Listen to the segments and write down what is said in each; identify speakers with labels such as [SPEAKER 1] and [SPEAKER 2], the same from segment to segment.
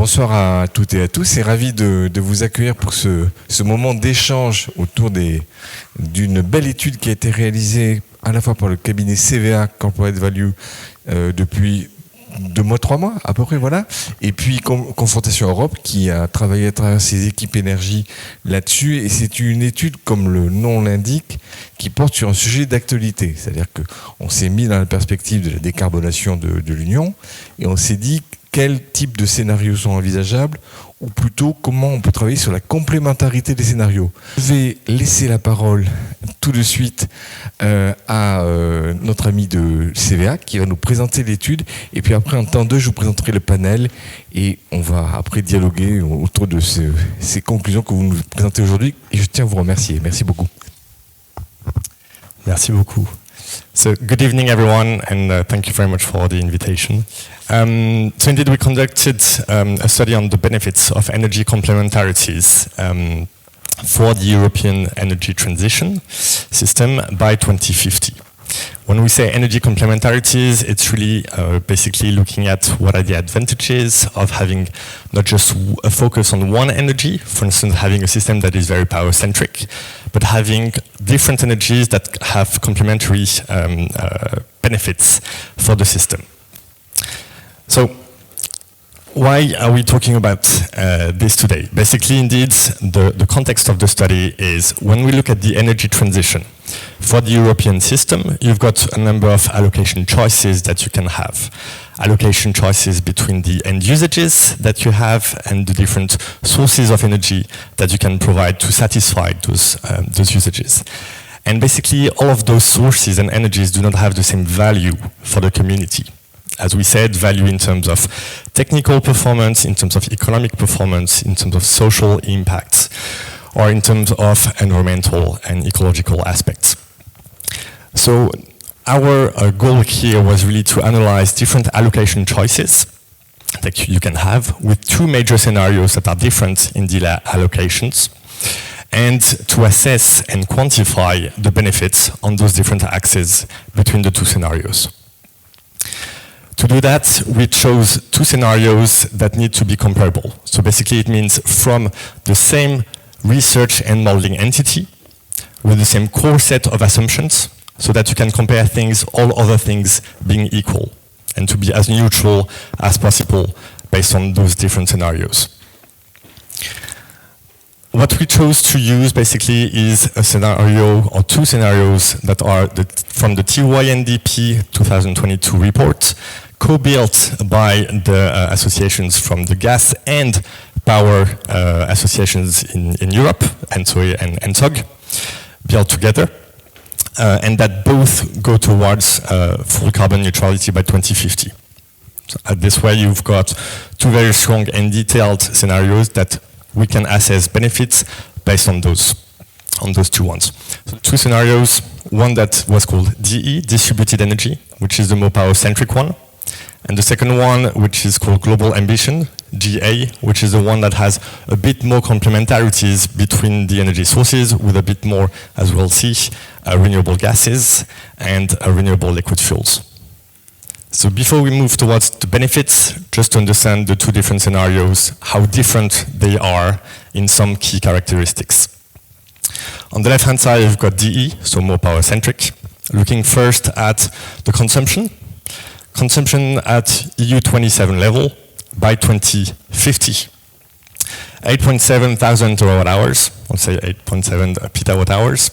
[SPEAKER 1] bonsoir à toutes et à tous et ravi de vous accueillir pour ce moment d'échange autour d'une belle étude qui a été réalisée à la fois par le cabinet CVA Corporate Value depuis 2 mois, 3 mois à peu près, voilà, et puis Confrontation Europe qui a travaillé à travers ses équipes énergie là-dessus, et c'est une étude, comme le nom l'indique, qui porte sur un sujet d'actualité, c'est-à-dire qu'on s'est mis dans la perspective de la décarbonation de l'Union, et on s'est dit quel type de scénarios sont envisageables, ou plutôt comment on peut travailler sur la complémentarité des scénarios. Je vais laisser la parole tout de suite à notre ami de CVA qui va nous présenter l'étude, et puis après en temps 2 je vous présenterai le panel et on va après dialoguer autour de ces conclusions que vous nous présentez aujourd'hui, et je tiens à vous remercier. Merci beaucoup.
[SPEAKER 2] Merci beaucoup. So, good evening, everyone, and thank you very much for the invitation. So, indeed, we conducted a study on the benefits of energy complementarities for the European energy transition system by 2050. When we say energy complementarities, it's really basically looking at what are the advantages of having not just a focus on one energy, for instance, having a system that is very power-centric, but having different energies that have complementary benefits for the system. So, why are we talking about this today? Basically, indeed, the context of the study is when we look at the energy transition for the European system, you've got a number of allocation choices that you can have. Allocation choices between the end usages that you have and the different sources of energy that you can provide to satisfy those usages. And basically, all of those sources and energies do not have the same value for the community. As we said, value in terms of technical performance, in terms of economic performance, in terms of social impacts, or in terms of environmental and ecological aspects. So our goal here was really to analyze different allocation choices that you can have with 2 major scenarios that are different in the allocations, and to assess and quantify the benefits on those different axes between the 2 scenarios. To do that, we chose 2 scenarios that need to be comparable. So basically it means from the same research and modeling entity with the same core set of assumptions so that you can compare things, all other things being equal, and to be as neutral as possible based on those different scenarios. What we chose to use basically is a scenario or 2 scenarios that are from the TYNDP 2022 report, co-built by the associations from the gas and power associations in Europe, ENTSO and ENTSOG, built together, and that both go towards full carbon neutrality by 2050. So this way you've got 2 very strong and detailed scenarios that we can assess benefits based on those 2 ones. So 2 scenarios, one that was called DE, distributed energy, which is the more power-centric one, and the second one, which is called global ambition, GA, which is the one that has a bit more complementarities between the energy sources with a bit more, as we'll see, renewable gases and renewable liquid fuels. So before we move towards the benefits, just to understand the 2 different scenarios, how different they are in some key characteristics. On the left-hand side, you've got DE, so more power-centric, looking first at the consumption. Consumption at EU27 level by 2050. 8.7 thousand terawatt hours, I'll say 8.7 petawatt hours,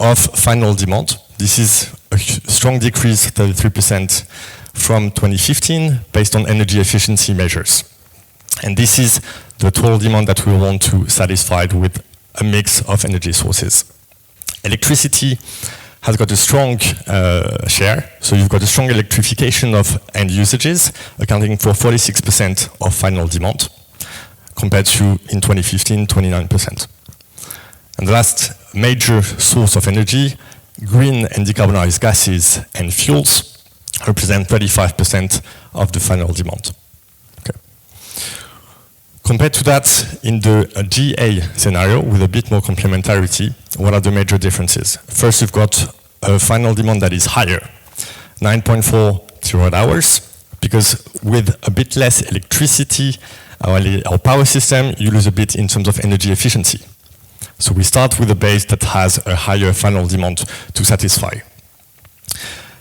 [SPEAKER 2] of final demand. This is a strong decrease, 33% from 2015, based on energy efficiency measures. And this is the total demand that we want to satisfy with a mix of energy sources. Electricity has got a strong share, so you've got a strong electrification of end usages, accounting for 46% of final demand, compared to, in 2015, 29%. And the last major source of energy, green and decarbonized gases and fuels, represent 35% of the final demand. Okay. Compared to that, in the GA scenario, with a bit more complementarity, what are the major differences? First, you've got a final demand that is higher, 9.4 terawatt hours, because with a bit less electricity, our power system, you lose a bit in terms of energy efficiency. So we start with a base that has a higher final demand to satisfy.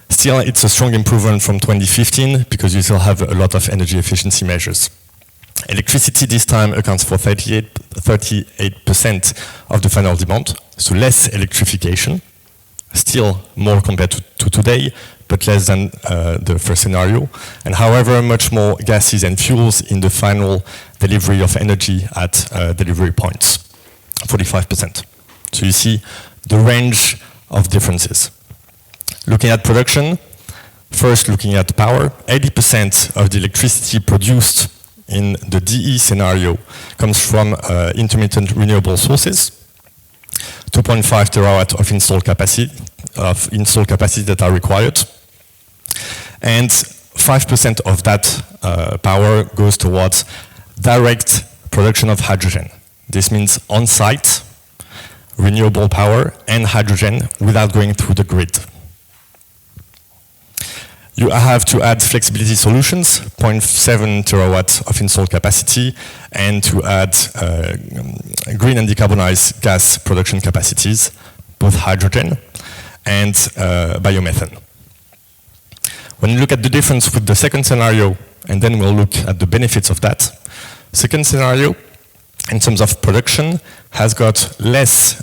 [SPEAKER 2] Still, it's a strong improvement from 2015 because you still have a lot of energy efficiency measures. Electricity this time accounts for 38% of the final demand, so less electrification, still more compared to today, but less than the first scenario. And however, much more gases and fuels in the final delivery of energy at delivery points, 45%. So you see the range of differences. Looking at production, first looking at power, 80% of the electricity produced in the DE scenario comes from intermittent renewable sources, 2.5 terawatt of installed capacity that are required, and 5% of that power goes towards direct production of hydrogen. This means on-site renewable power and hydrogen without going through the grid. You have to add flexibility solutions, 0.7 terawatt of installed capacity, and to add green and decarbonized gas production capacities, both hydrogen and biomethane. When you look at the difference with the second scenario, and then we'll look at the benefits of that, second scenario, in terms of production, has got less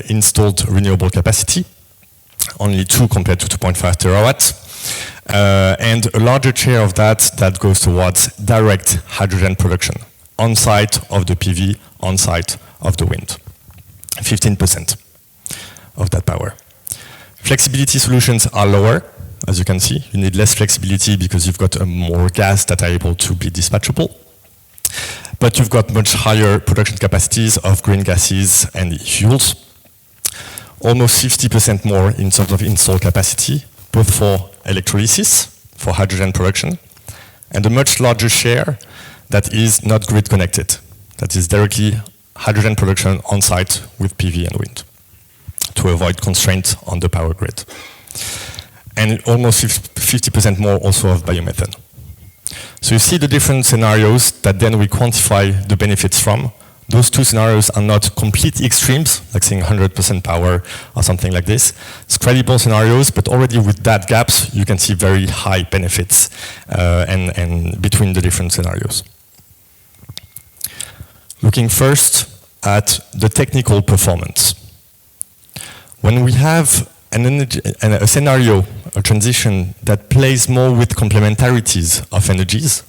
[SPEAKER 2] installed renewable capacity, only 2 compared to 2.5 terawatts. And a larger share of that goes towards direct hydrogen production, on-site of the PV, on-site of the wind, 15% of that power. Flexibility solutions are lower, as you can see. You need less flexibility because you've got more gas that are able to be dispatchable. But you've got much higher production capacities of green gases and fuels, almost 50% more in terms of installed capacity, both for electrolysis, for hydrogen production, and a much larger share that is not grid connected, that is directly hydrogen production on site with PV and wind to avoid constraints on the power grid. And almost 50% more also of biomethane. So you see the different scenarios that then we quantify the benefits from. Those two scenarios are not complete extremes, like saying 100% power or something like this. It's credible scenarios, but already with that gaps, you can see very high benefits and between the different scenarios. Looking first at the technical performance. When we have a scenario, a transition that plays more with complementarities of energies,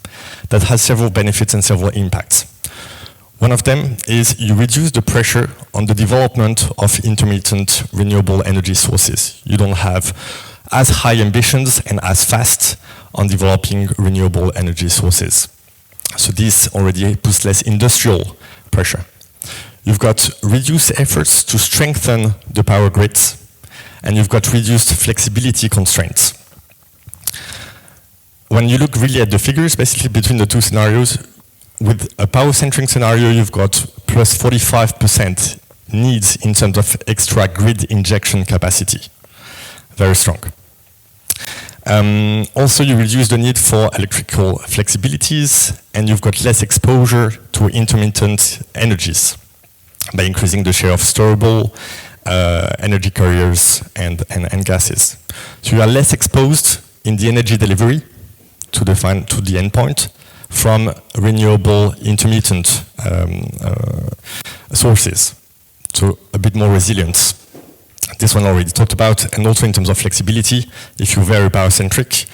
[SPEAKER 2] that has several benefits and several impacts. One of them is you reduce the pressure on the development of intermittent renewable energy sources. You don't have as high ambitions and as fast on developing renewable energy sources. So this already puts less industrial pressure. You've got reduced efforts to strengthen the power grids, and you've got reduced flexibility constraints. When you look really at the figures, basically between the two scenarios, with a power-centric scenario, you've got plus 45% needs in terms of extra grid injection capacity. Very strong. Also, you reduce the need for electrical flexibilities, and you've got less exposure to intermittent energies by increasing the share of storable energy carriers and gases. So you are less exposed in the energy delivery to the endpoint from renewable intermittent sources. So a bit more resilience. This one already talked about, and also in terms of flexibility, if you're very power-centric,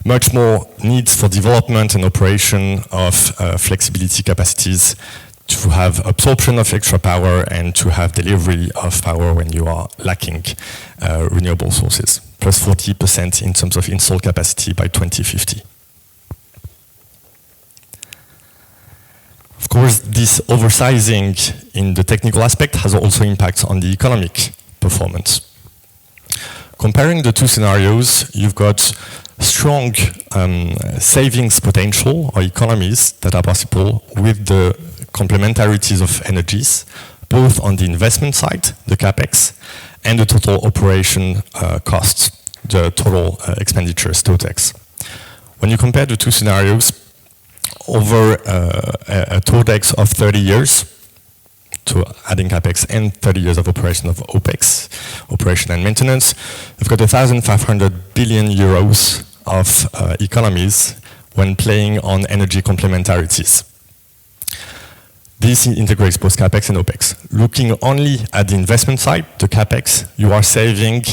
[SPEAKER 2] much more needs for development and operation of flexibility capacities to have absorption of extra power and to have delivery of power when you are lacking renewable sources. Plus 40% in terms of installed capacity by 2050. Of course, this oversizing in the technical aspect has also impacts on the economic performance. Comparing the two scenarios, you've got strong savings potential or economies that are possible with the complementarities of energies, both on the investment side, the CapEx, and the total operation costs, the total expenditures, TOTEX. When you compare the two scenarios over a Totex of 30 years, so adding CapEx and 30 years of operation of OpEx, operation and maintenance, we've got 1,500 billion euros of economies when playing on energy complementarities. This integrates both CapEx and OpEx. Looking only at the investment side, the CapEx, you are saving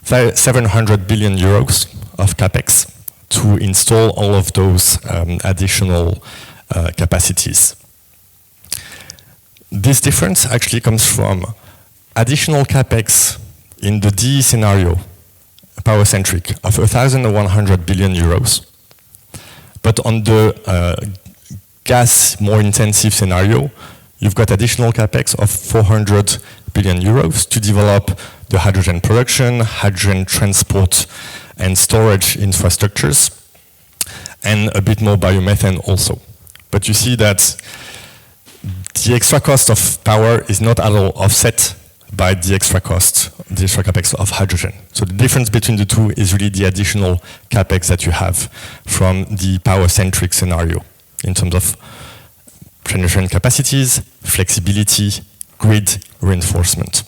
[SPEAKER 2] 700 billion euros of CapEx to install all of those additional capacities. This difference actually comes from additional CapEx in the DE scenario, power-centric, of 1,100 billion euros. But on the gas more intensive scenario, you've got additional capex of 400 billion euros to develop the hydrogen production, hydrogen transport and storage infrastructures, and a bit more biomethane also. But you see that the extra cost of power is not at all offset by the extra cost, the extra capex of hydrogen. So the difference between the two is really the additional capex that you have from the power-centric scenario in terms of generation capacities, flexibility, grid reinforcement.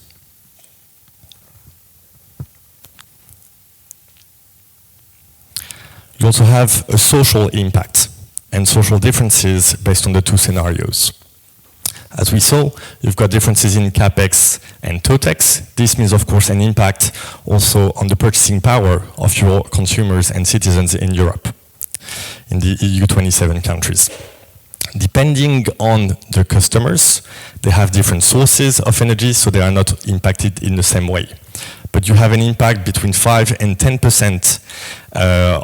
[SPEAKER 2] You also have a social impact and social differences based on the two scenarios. As we saw, you've got differences in CapEx and TOTEX. This means, of course, an impact also on the purchasing power of your consumers and citizens in Europe, in the EU 27 countries. Depending on the customers, they have different sources of energy, so they are not impacted in the same way. But you have an impact between 5 and 10%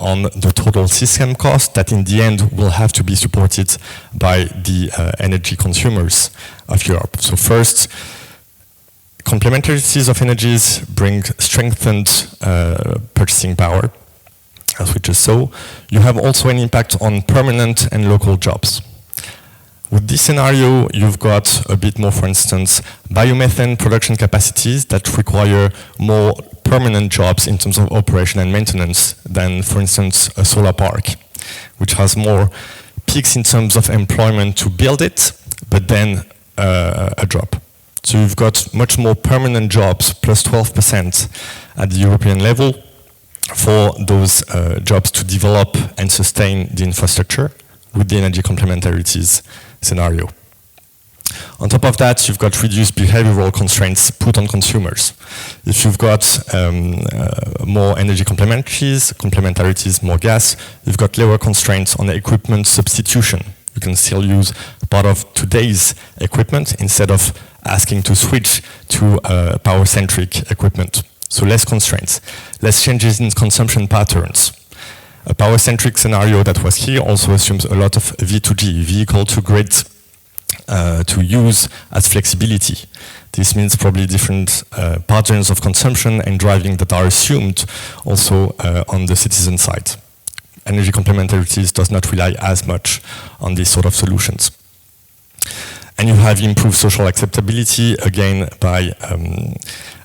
[SPEAKER 2] on the total system cost that in the end will have to be supported by the energy consumers of Europe. So first, complementarities of energies bring strengthened purchasing power, as we just saw. You have also an impact on permanent and local jobs. With this scenario, you've got a bit more, for instance, biomethane production capacities that require more permanent jobs in terms of operation and maintenance than, for instance, a solar park, which has more peaks in terms of employment to build it, but then a drop. So you've got much more permanent jobs, plus 12% at the European level, for those jobs to develop and sustain the infrastructure with the energy complementarities scenario. On top of that, you've got reduced behavioral constraints put on consumers. If you've got more energy complementarities, more gas, you've got lower constraints on the equipment substitution. You can still use part of today's equipment instead of asking to switch to power-centric equipment. So less constraints, less changes in consumption patterns. A power-centric scenario that was here also assumes a lot of V2G, vehicle to grid, to use as flexibility. This means probably different patterns of consumption and driving that are assumed also on the citizen side. Energy complementarities does not rely as much on these sort of solutions. And you have improved social acceptability, again, by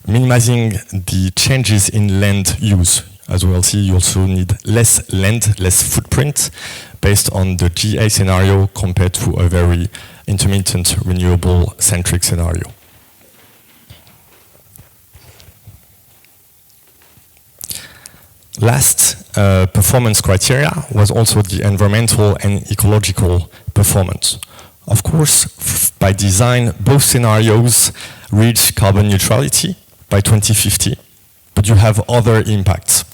[SPEAKER 2] minimizing the changes in land use. As we'll see, you also need less land, less footprint, based on the GA scenario compared to a very intermittent renewable-centric scenario. Last performance criteria was also the environmental and ecological performance. Of course, by design, both scenarios reach carbon neutrality by 2050, but you have other impacts.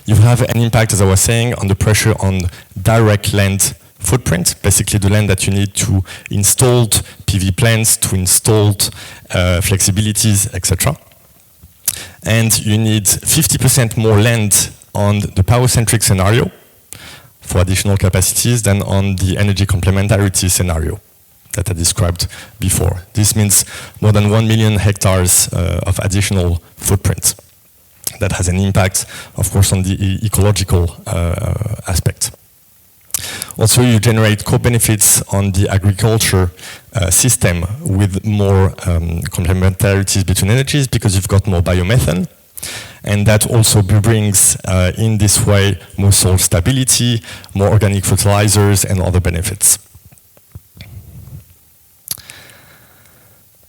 [SPEAKER 2] You have an impact, as I was saying, on the pressure on direct land footprint, basically the land that you need to install PV plants, to install flexibilities, etc. And you need 50% more land on the power-centric scenario for additional capacities than on the energy complementarity scenario that I described before. This means more than 1 million hectares of additional footprint. That has an impact, of course, on the ecological aspect. Also, you generate co-benefits on the agriculture system with more complementarities between energies because you've got more biomethane and that also brings, in this way, more soil stability, more organic fertilizers, and other benefits.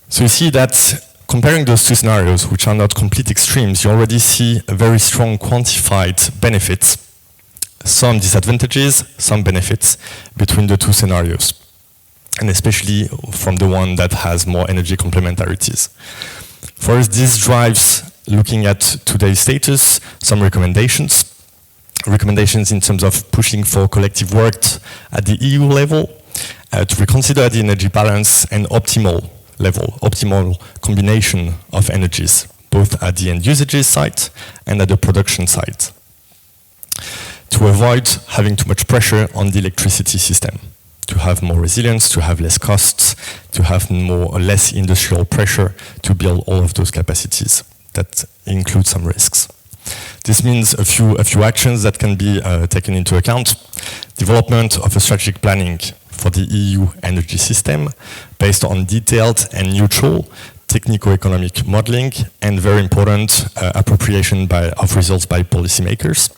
[SPEAKER 2] So you see that comparing those two scenarios, which are not complete extremes, you already see a very strong quantified benefits, some disadvantages, some benefits between the two scenarios, and especially from the one that has more energy complementarities. For us, this drives, looking at today's status, some recommendations. Recommendations in terms of pushing for collective work at the EU level to reconsider the energy balance and optimal level, optimal combination of energies, both at the end usages side and at the production side, to avoid having too much pressure on the electricity system, to have more resilience, to have less costs, to have more or less industrial pressure to build all of those capacities. That includes some risks. This means a few actions that can be taken into account. Development of a strategic planning for the EU energy system based on detailed and neutral technico-economic modeling, and very important, appropriation of results by policymakers.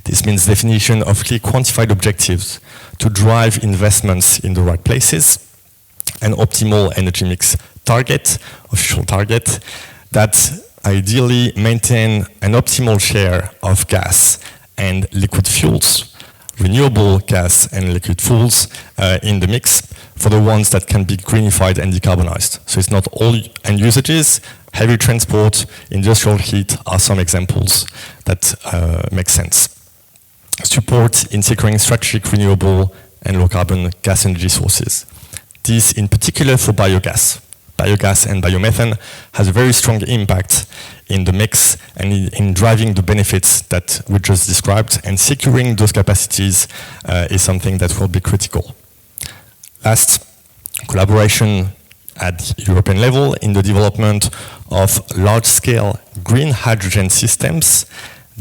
[SPEAKER 2] This means definition of clear quantified objectives to drive investments in the right places, an optimal energy mix target, official target, that ideally maintain an optimal share of gas and liquid fuels, renewable gas and liquid fuels in the mix for the ones that can be greenified and decarbonized. So it's not all end usages. Heavy transport, industrial heat are some examples that make sense. Support in securing strategic renewable and low carbon gas energy sources. This in particular for biogas. Biogas and biomethane has a very strong impact in the mix and in driving the benefits that we just described, and securing those capacities is something that will be critical. Last, collaboration at European level in the development of large-scale green hydrogen systems,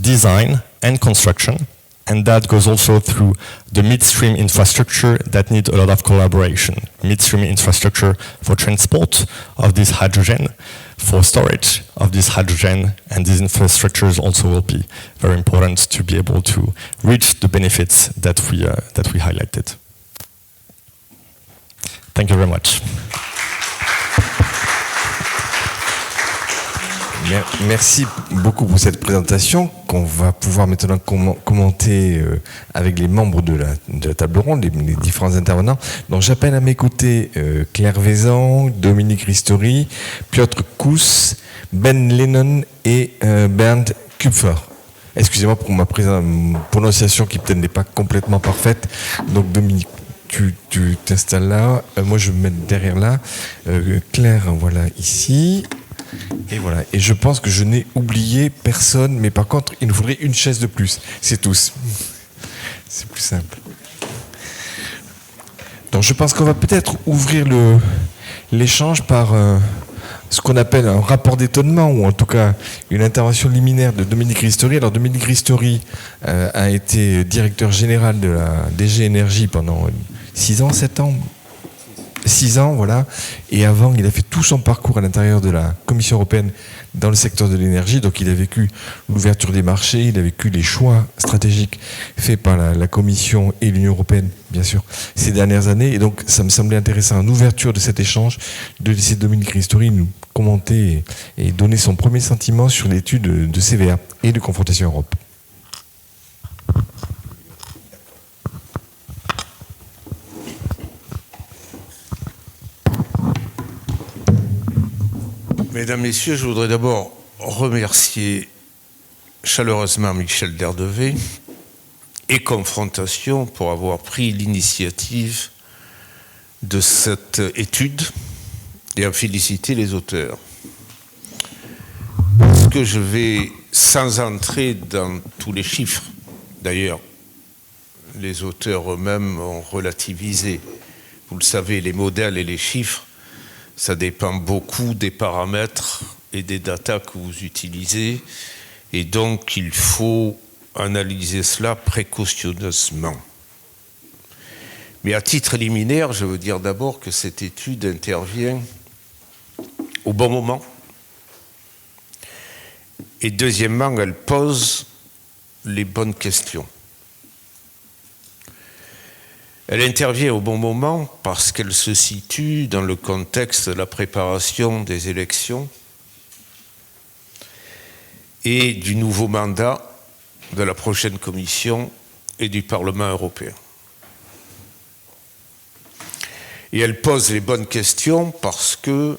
[SPEAKER 2] design and construction, and that goes also through the midstream infrastructure that need a lot of collaboration. Midstream infrastructure for transport of this hydrogen, for storage of this hydrogen, and these infrastructures also will be very important to be able to reach the benefits that we highlighted. Thank you very much.
[SPEAKER 1] Merci beaucoup pour cette présentation qu'on va pouvoir maintenant commenter avec les membres de la table ronde, les différents intervenants. Donc j'appelle à mes côtés Claire Vaison, Dominique Ristori, Piotr Kus, Ben Lennon et Bernd Kupfer. Excusez-moi pour ma prononciation qui peut-être n'est pas complètement parfaite. Donc Dominique, tu t'installes là, moi je me mets derrière là, Claire, voilà, ici. Et voilà, et je pense que je n'ai oublié personne, mais par contre, il nous faudrait une chaise de plus, c'est tous. C'est plus simple. Donc je pense qu'on va peut-être ouvrir l'échange par ce qu'on appelle un rapport d'étonnement, ou en tout cas une intervention liminaire de Dominique Ristori. Alors Dominique Ristori a été directeur général de la DG Énergie pendant 6 ans, 7 ans 6 ans, voilà. Et avant, il a fait tout son parcours à l'intérieur de la Commission européenne dans le secteur de l'énergie. Donc, il a vécu l'ouverture des marchés, il a vécu les choix stratégiques faits par la Commission et l'Union européenne, bien sûr, ces dernières années. Et donc, ça me semblait intéressant, en ouverture de cet échange, de laisser Dominique Ristori nous commenter et donner son premier sentiment sur l'étude de CVA et de Confrontation Europe.
[SPEAKER 3] Mesdames, Messieurs, je voudrais d'abord remercier chaleureusement Michel Derdevé et Confrontation pour avoir pris l'initiative de cette étude et à féliciter les auteurs. Parce que je vais, sans entrer dans tous les chiffres, d'ailleurs, les auteurs eux-mêmes ont relativisé. Vous le savez, les modèles et les chiffres, ça dépend beaucoup des paramètres et des datas que vous utilisez. Et donc, il faut analyser cela précautionneusement. Mais à titre liminaire, je veux dire d'abord que cette étude intervient au bon moment Et deuxièmement, elle pose les bonnes questions. Elle intervient au bon moment parce qu'elle se situe dans le contexte de la préparation des élections et du nouveau mandat de la prochaine Commission et du Parlement européen. Et elle pose les bonnes questions parce que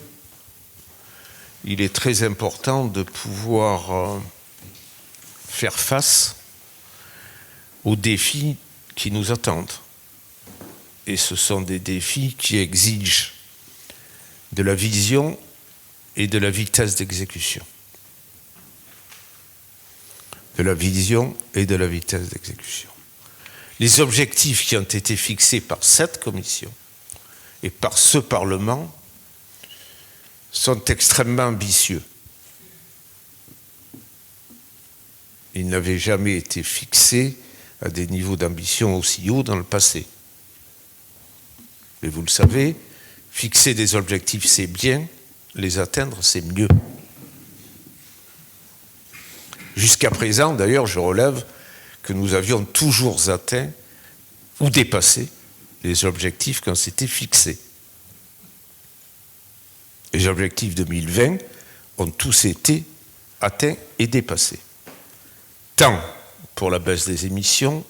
[SPEAKER 3] il est très important de pouvoir faire face aux défis qui nous attendent. Et ce sont des défis qui exigent de la vision et de la vitesse d'exécution. De la vision et de la vitesse d'exécution. Les objectifs qui ont été fixés par cette commission et par ce Parlement sont extrêmement ambitieux. Ils n'avaient jamais été fixés à des niveaux d'ambition aussi hauts dans le passé. Mais vous le savez, fixer des objectifs, c'est bien, les atteindre, c'est mieux. Jusqu'à présent, d'ailleurs, je relève que nous avions toujours atteint ou dépassé les objectifs qu'on s'était fixés. Les objectifs 2020 ont tous été atteints et dépassés, tant pour la baisse des émissions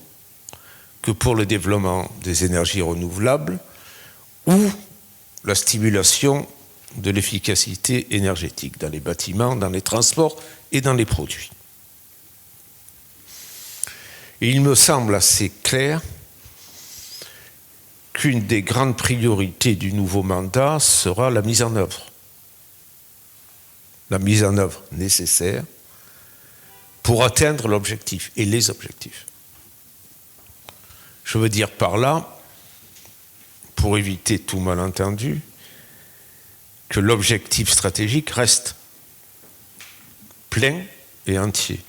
[SPEAKER 3] que pour le développement des énergies renouvelables ou la stimulation de l'efficacité énergétique dans les bâtiments, dans les transports et dans les produits. Et il me semble assez clair qu'une des grandes priorités du nouveau mandat sera la mise en œuvre. La mise en œuvre nécessaire pour atteindre l'objectif et les objectifs. Je veux dire par là, pour éviter tout malentendu, que l'objectif stratégique reste plein et entier.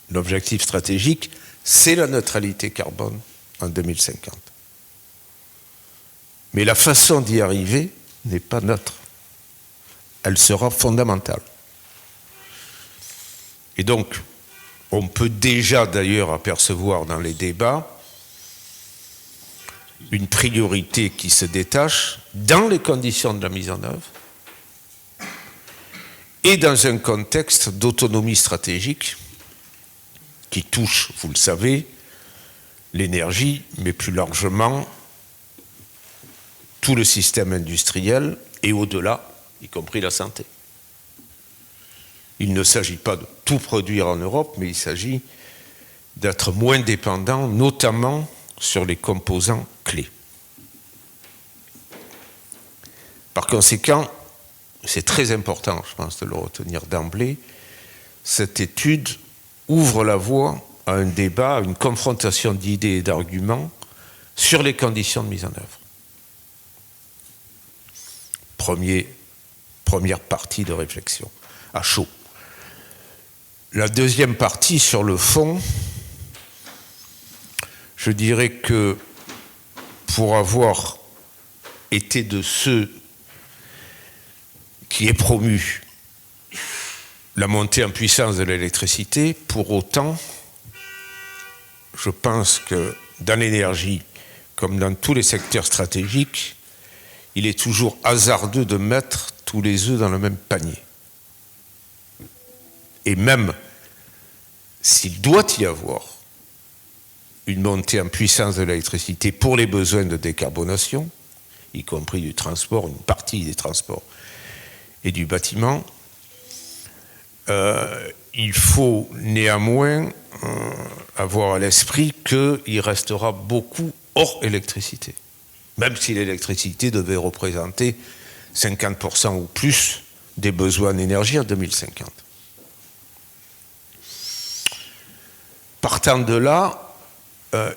[SPEAKER 3] L'objectif stratégique, c'est la neutralité carbone en 2050. Mais la façon d'y arriver n'est pas neutre. Elle sera fondamentale. Et donc, on peut déjà d'ailleurs apercevoir dans les débats une priorité qui se détache dans les conditions de la mise en œuvre et dans un contexte d'autonomie stratégique qui touche, vous le savez, l'énergie, mais plus largement tout le système industriel et au-delà, y compris la santé. Il ne s'agit pas de tout produire en Europe, mais il s'agit d'être moins dépendant, notamment sur les composants clés. Par conséquent, c'est très important, je pense, de le retenir d'emblée, cette étude ouvre la voie à un débat, à une confrontation d'idées et d'arguments sur les conditions de mise en œuvre. Première partie de réflexion, à chaud. La deuxième partie, sur le fond, je dirais que pour avoir été de ceux qui aient promu la montée en puissance de l'électricité, pour autant, je pense que dans l'énergie, comme dans tous les secteurs stratégiques, il est toujours hasardeux de mettre tous les œufs dans le même panier. Et même s'il doit y avoir une montée en puissance de l'électricité pour les besoins de décarbonation, y compris du transport, une partie des transports et du bâtiment, il faut néanmoins avoir à l'esprit qu'il restera beaucoup hors électricité, même si l'électricité devait représenter 50% ou plus des besoins d'énergie en 2050. Partant de là,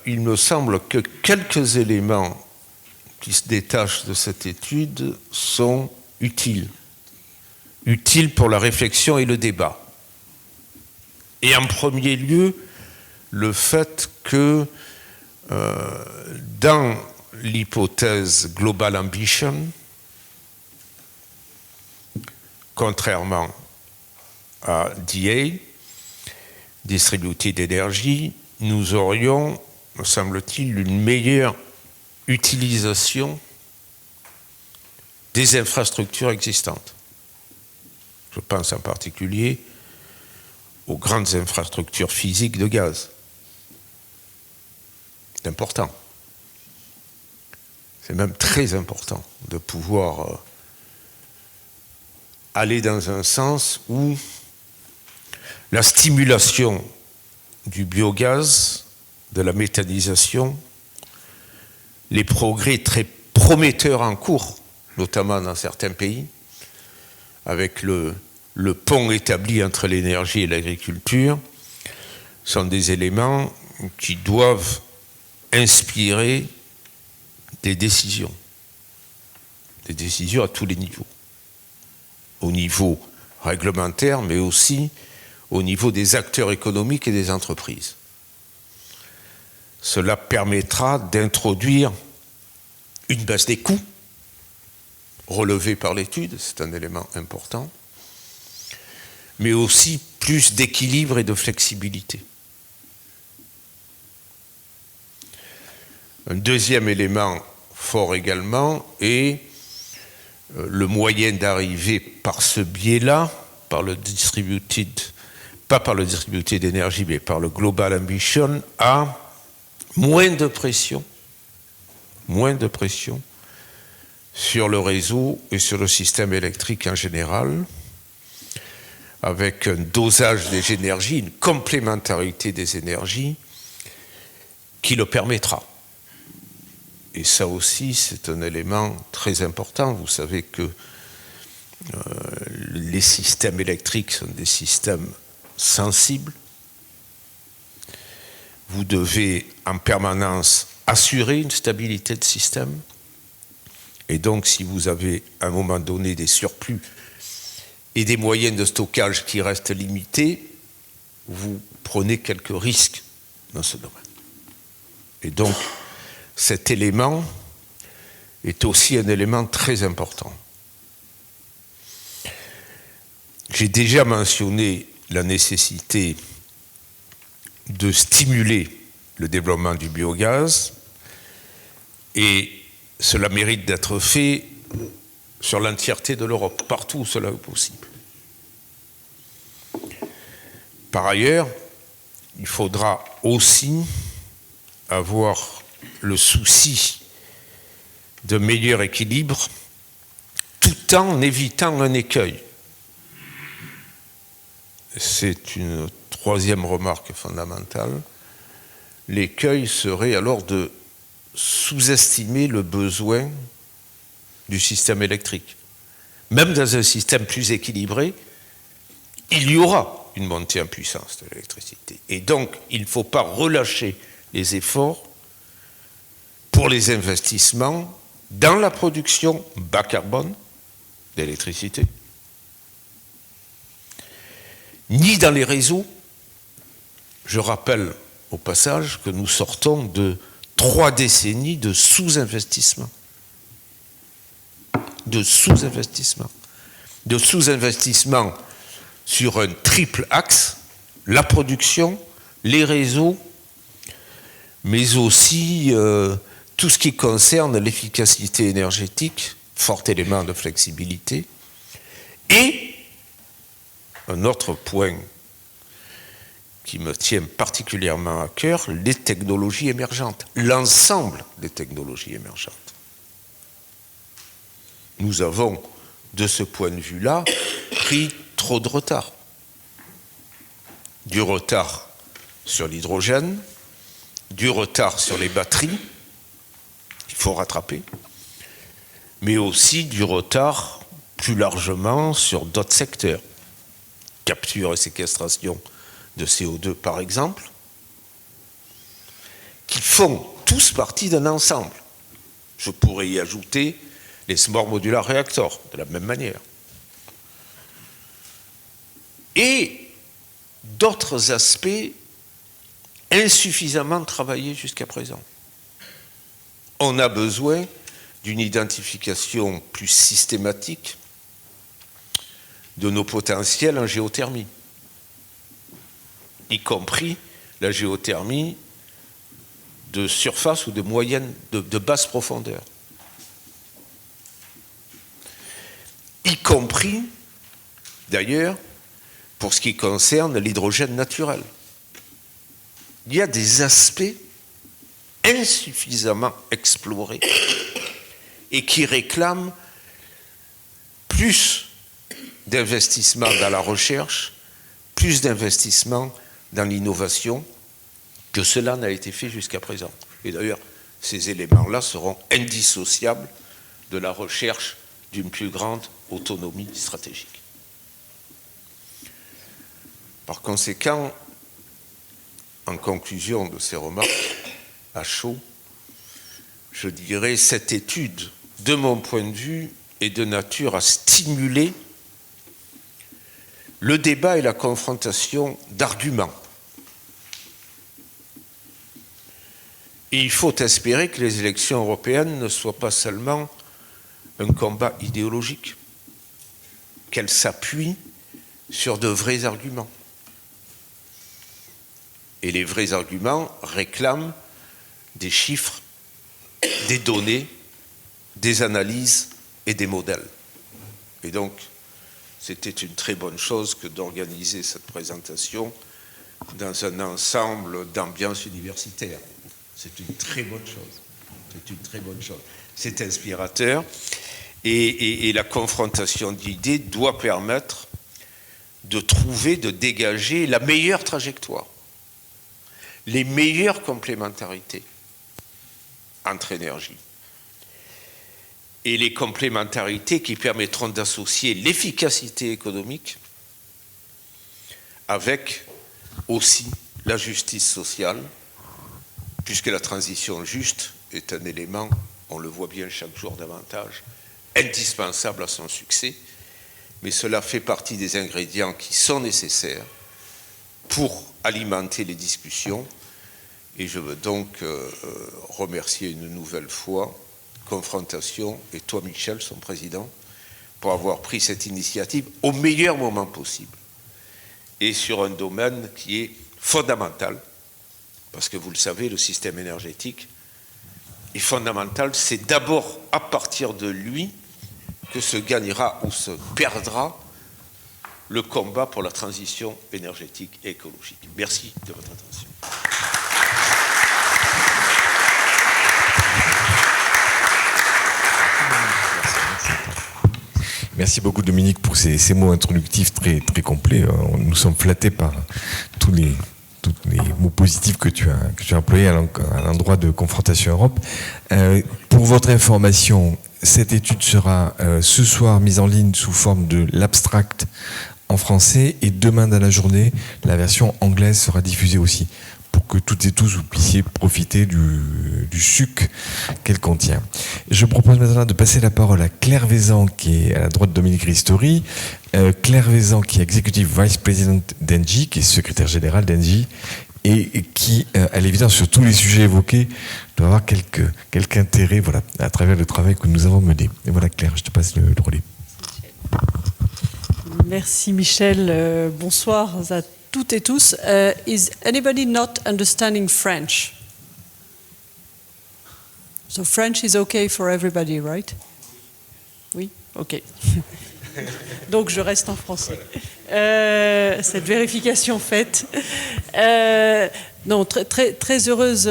[SPEAKER 3] il me semble que quelques éléments qui se détachent de cette étude sont utiles. Utiles pour la réflexion et le débat. Et en premier lieu, le fait que dans l'hypothèse Global Ambition, contrairement à DA, Distributed Energy, nous aurions, me semble-t-il, une meilleure utilisation des infrastructures existantes. Je pense en particulier aux grandes infrastructures physiques de gaz. C'est important. C'est même très important de pouvoir aller dans un sens où la stimulation du biogaz, de la méthanisation, les progrès très prometteurs en cours, notamment dans certains pays, avec le pont établi entre l'énergie et l'agriculture, sont des éléments qui doivent inspirer des décisions à tous les niveaux, au niveau réglementaire, mais aussi au niveau des acteurs économiques et des entreprises. Cela permettra d'introduire une baisse des coûts, relevée par l'étude, c'est un élément important, mais aussi plus d'équilibre et de flexibilité. Un deuxième élément fort également est le moyen d'arriver par ce biais-là, pas par le distributed energy, mais par le global ambition, à moins de pression sur le réseau et sur le système électrique en général, avec un dosage des énergies, une complémentarité des énergies qui le permettra. Et ça aussi, c'est un élément très important. Vous savez que les systèmes électriques sont des systèmes sensibles. Vous devez en permanence assurer une stabilité de système. Et donc, si vous avez à un moment donné des surplus et des moyens de stockage qui restent limités, vous prenez quelques risques dans ce domaine. Et donc, cet élément est aussi un élément très important. J'ai déjà mentionné la nécessité de stimuler le développement du biogaz et cela mérite d'être fait sur l'entièreté de l'Europe, partout où cela est possible. Par ailleurs, il faudra aussi avoir le souci de meilleur équilibre tout en évitant un écueil. C'est une troisième remarque fondamentale. L'écueil serait alors de sous-estimer le besoin du système électrique. Même dans un système plus équilibré, il y aura une montée en puissance de l'électricité. Et donc, il ne faut pas relâcher les efforts pour les investissements dans la production bas carbone d'électricité, ni dans les réseaux. Je rappelle au passage que nous sortons de 3 décennies de sous-investissement. De sous-investissement sur un triple axe, la production, les réseaux, mais aussi tout ce qui concerne l'efficacité énergétique, fort élément de flexibilité, et un autre point qui me tient particulièrement à cœur, les technologies émergentes, l'ensemble des technologies émergentes. Nous avons, de ce point de vue-là, pris trop de retard. Du retard sur l'hydrogène, du retard sur les batteries, il faut rattraper, mais aussi du retard plus largement sur d'autres secteurs. Capture et séquestration de CO2 par exemple, qui font tous partie d'un ensemble. Je pourrais y ajouter les Small Modular Reactors, de la même manière. Et d'autres aspects insuffisamment travaillés jusqu'à présent. On a besoin d'une identification plus systématique de nos potentiels en géothermie, y compris la géothermie de surface ou de moyenne, de basse profondeur, y compris, d'ailleurs, pour ce qui concerne l'hydrogène naturel. Il y a des aspects insuffisamment explorés et qui réclament plus d'investissement dans la recherche, plus d'investissement dans l'innovation que cela n'a été fait jusqu'à présent. Et d'ailleurs, ces éléments-là seront indissociables de la recherche d'une plus grande autonomie stratégique. Par conséquent, en conclusion de ces remarques à chaud, je dirais cette étude, de mon point de vue, est de nature à stimuler le débat et la confrontation d'arguments. Et il faut espérer que les élections européennes ne soient pas seulement un combat idéologique, qu'elles s'appuient sur de vrais arguments. Et les vrais arguments réclament des chiffres, des données, des analyses et des modèles. Et donc, c'était une très bonne chose que d'organiser cette présentation dans un ensemble d'ambiance universitaire. C'est une très bonne chose. C'est une très bonne chose. C'est inspirateur. Et la confrontation d'idées doit permettre de trouver, de dégager la meilleure trajectoire, les meilleures complémentarités entre énergies et les complémentarités qui permettront d'associer l'efficacité économique avec aussi la justice sociale, puisque la transition juste est un élément, on le voit bien chaque jour davantage, indispensable à son succès, mais cela fait partie des ingrédients qui sont nécessaires pour alimenter les discussions. Et je veux donc remercier une nouvelle fois Confrontation et toi, Michel, son président, pour avoir pris cette initiative au meilleur moment possible et sur un domaine qui est fondamental, parce que vous le savez, le système énergétique est fondamental. C'est d'abord à partir de lui que se gagnera ou se perdra le combat pour la transition énergétique et écologique. Merci de votre attention.
[SPEAKER 1] Merci beaucoup Dominique pour ces mots introductifs très, très complets. Nous sommes flattés par tous les mots positifs que tu as employés à l'endroit de Confrontation Europe. Pour votre information, cette étude sera ce soir mise en ligne sous forme de l'abstract en français et demain dans la journée, la version anglaise sera diffusée aussi, pour que toutes et tous vous puissiez profiter du suc qu'elle contient. Je propose maintenant de passer la parole à Claire Vaizan, qui est à la droite de Dominique Ristori. Claire Vaizan, qui est Executive Vice President d'Engie, qui est secrétaire général d'Engie, et qui, à l'évidence, sur tous les sujets évoqués, doit avoir quelque intérêt, voilà, à travers le travail que nous avons mené. Et voilà, Claire, je te passe le relais.
[SPEAKER 4] Merci Michel. Bonsoir à toutes et tous. Is anybody not understanding French? So French is okay for everybody, right? Oui? Ok. Donc je reste en français. Cette vérification faite. Non, très heureuse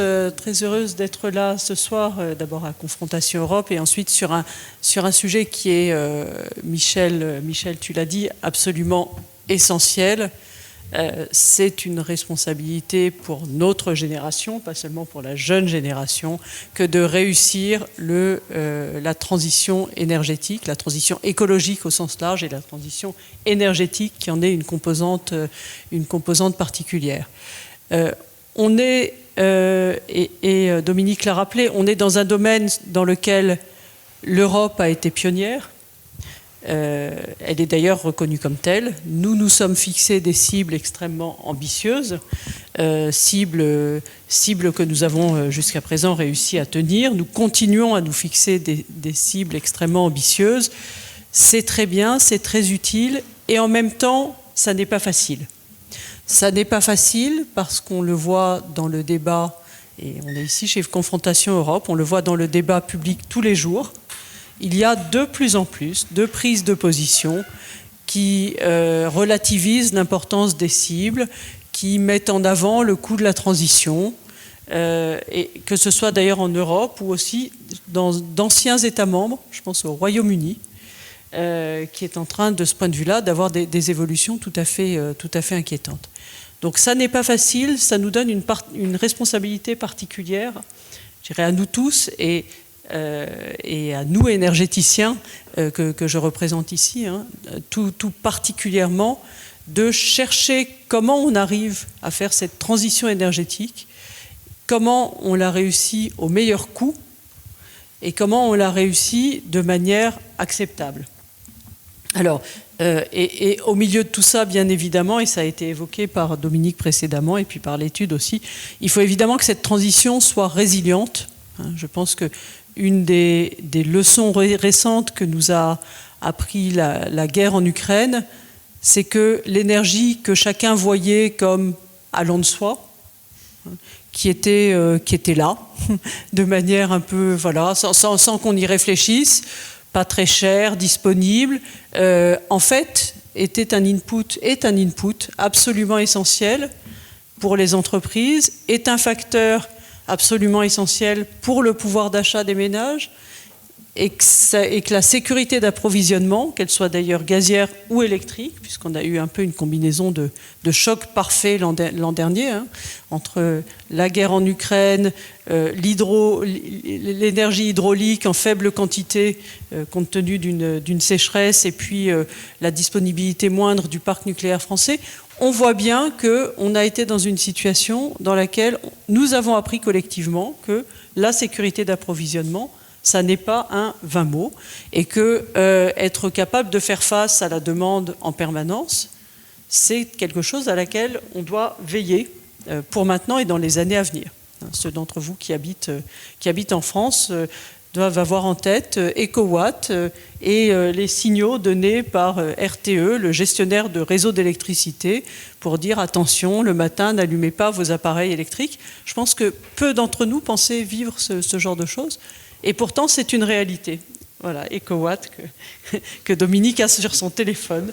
[SPEAKER 4] d'être là ce soir, d'abord à Confrontation Europe et ensuite sur un sujet qui est, Michel, tu l'as dit, absolument essentiel. C'est une responsabilité pour notre génération, pas seulement pour la jeune génération, que de réussir la transition énergétique, la transition écologique au sens large et la transition énergétique qui en est une composante particulière. On est, et Dominique l'a rappelé, on est dans un domaine dans lequel l'Europe a été pionnière. Elle est d'ailleurs reconnue comme telle. Nous nous sommes fixés des cibles extrêmement ambitieuses, cibles que nous avons jusqu'à présent réussi à tenir. Nous continuons à nous fixer des cibles extrêmement ambitieuses. C'est très bien, c'est très utile et en même temps, ça n'est pas facile. Ça n'est pas facile parce qu'on le voit dans le débat, et on est ici chez Confrontation Europe, on le voit dans le débat public tous les jours. Il y a de plus en plus de prises de position qui relativisent l'importance des cibles, qui mettent en avant le coût de la transition, et que ce soit d'ailleurs en Europe ou aussi dans d'anciens États membres, je pense au Royaume-Uni, qui est en train, de ce point de vue-là, d'avoir des évolutions tout à fait inquiétantes. Donc ça n'est pas facile, ça nous donne une responsabilité particulière, je dirais à nous tous et à nous énergéticiens que je représente ici, hein, tout particulièrement, de chercher comment on arrive à faire cette transition énergétique, comment on l'a réussi au meilleur coût et comment on l'a réussi de manière acceptable. Alors, et au milieu de tout ça, bien évidemment, et ça a été évoqué par Dominique précédemment et puis par l'étude aussi, il faut évidemment que cette transition soit résiliente. Je pense qu'une des leçons récentes que nous a appris la guerre en Ukraine, c'est que l'énergie que chacun voyait comme allant de soi, qui était là, de manière un peu, voilà, sans qu'on y réfléchisse, pas très cher, disponible, en fait, est un input absolument essentiel pour les entreprises, est un facteur absolument essentiel pour le pouvoir d'achat des ménages, et que la sécurité d'approvisionnement, qu'elle soit d'ailleurs gazière ou électrique, puisqu'on a eu un peu une combinaison de chocs parfaits l'an dernier, hein, entre la guerre en Ukraine, l'énergie hydraulique en faible quantité, compte tenu d'une sécheresse, et puis la disponibilité moindre du parc nucléaire français, on voit bien qu'on a été dans une situation dans laquelle nous avons appris collectivement que la sécurité d'approvisionnement, ça n'est pas un vain mot, et que être capable de faire face à la demande en permanence, c'est quelque chose à laquelle on doit veiller pour maintenant et dans les années à venir. Ceux d'entre vous qui habitent en France doivent avoir en tête EcoWatt et les signaux donnés par RTE, le gestionnaire de réseau d'électricité, pour dire attention, le matin, n'allumez pas vos appareils électriques. Je pense que peu d'entre nous pensaient vivre ce genre de choses. Et pourtant, c'est une réalité. Voilà, EcoWatt que Dominique a sur son téléphone.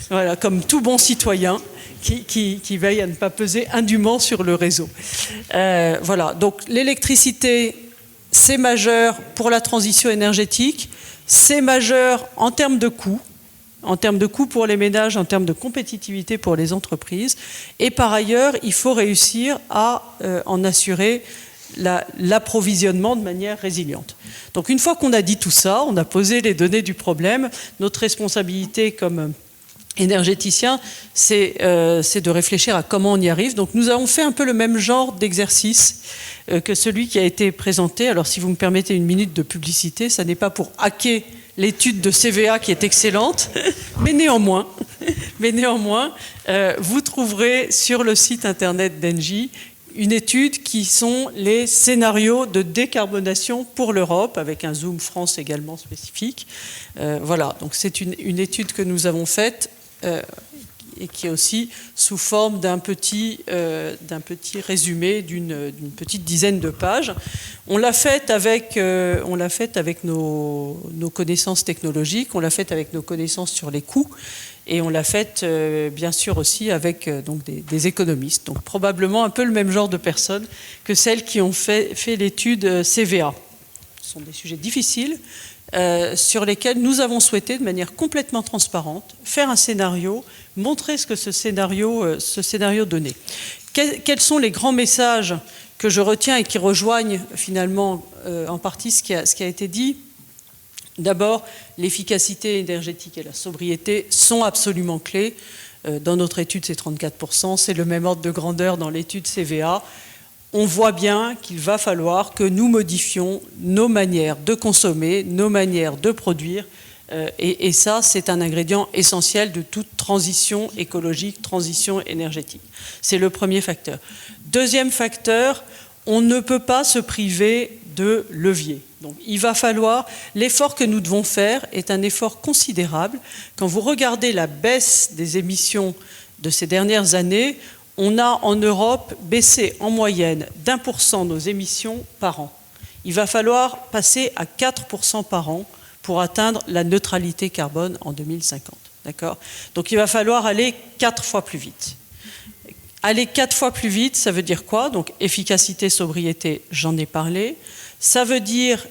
[SPEAKER 4] Voilà, comme tout bon citoyen qui veille à ne pas peser indûment sur le réseau. Voilà, donc l'électricité, c'est majeur pour la transition énergétique, c'est majeur en termes de coûts pour les ménages, en termes de compétitivité pour les entreprises. Et par ailleurs, il faut réussir à en assurer l'approvisionnement de manière résiliente. Donc une fois qu'on a dit tout ça, on a posé les données du problème, notre responsabilité comme énergéticien, c'est de réfléchir à comment on y arrive. Donc nous avons fait un peu le même genre d'exercice que celui qui a été présenté. Alors si vous me permettez une minute de publicité, ça n'est pas pour hacker l'étude de CVA qui est excellente, mais néanmoins, vous trouverez sur le site internet d'Engie une étude qui sont les scénarios de décarbonation pour l'Europe, avec un zoom France également spécifique. Voilà, donc c'est une étude que nous avons faite et qui est aussi sous forme d'un petit résumé d'une petite dizaine de pages. On l'a faite avec nos connaissances technologiques, on l'a faite avec nos connaissances sur les coûts, et on l'a faite bien sûr aussi avec donc des économistes. Donc probablement un peu le même genre de personnes que celles qui ont fait l'étude CVA. Ce sont des sujets difficiles sur lesquels nous avons souhaité de manière complètement transparente faire un scénario, montrer ce que ce scénario donnait. Quels sont les grands messages que je retiens et qui rejoignent finalement en partie ce qui a été dit? D'abord, l'efficacité énergétique et la sobriété sont absolument clés. Dans notre étude, c'est 34%, c'est le même ordre de grandeur dans l'étude CVA. On voit bien qu'il va falloir que nous modifions nos manières de consommer, nos manières de produire, et ça, c'est un ingrédient essentiel de toute transition écologique, transition énergétique. C'est le premier facteur. Deuxième facteur, on ne peut pas se priver de levier. Donc il va falloir, l'effort que nous devons faire est un effort considérable. Quand vous regardez la baisse des émissions de ces dernières années, on a en Europe baissé en moyenne d'1% nos émissions par an. Il va falloir passer à 4% par an pour atteindre la neutralité carbone en 2050. D'accord ? Donc il va falloir aller 4 fois plus vite. Aller 4 fois plus vite, ça veut dire quoi ? Donc efficacité, sobriété, j'en ai parlé. Ça veut dire,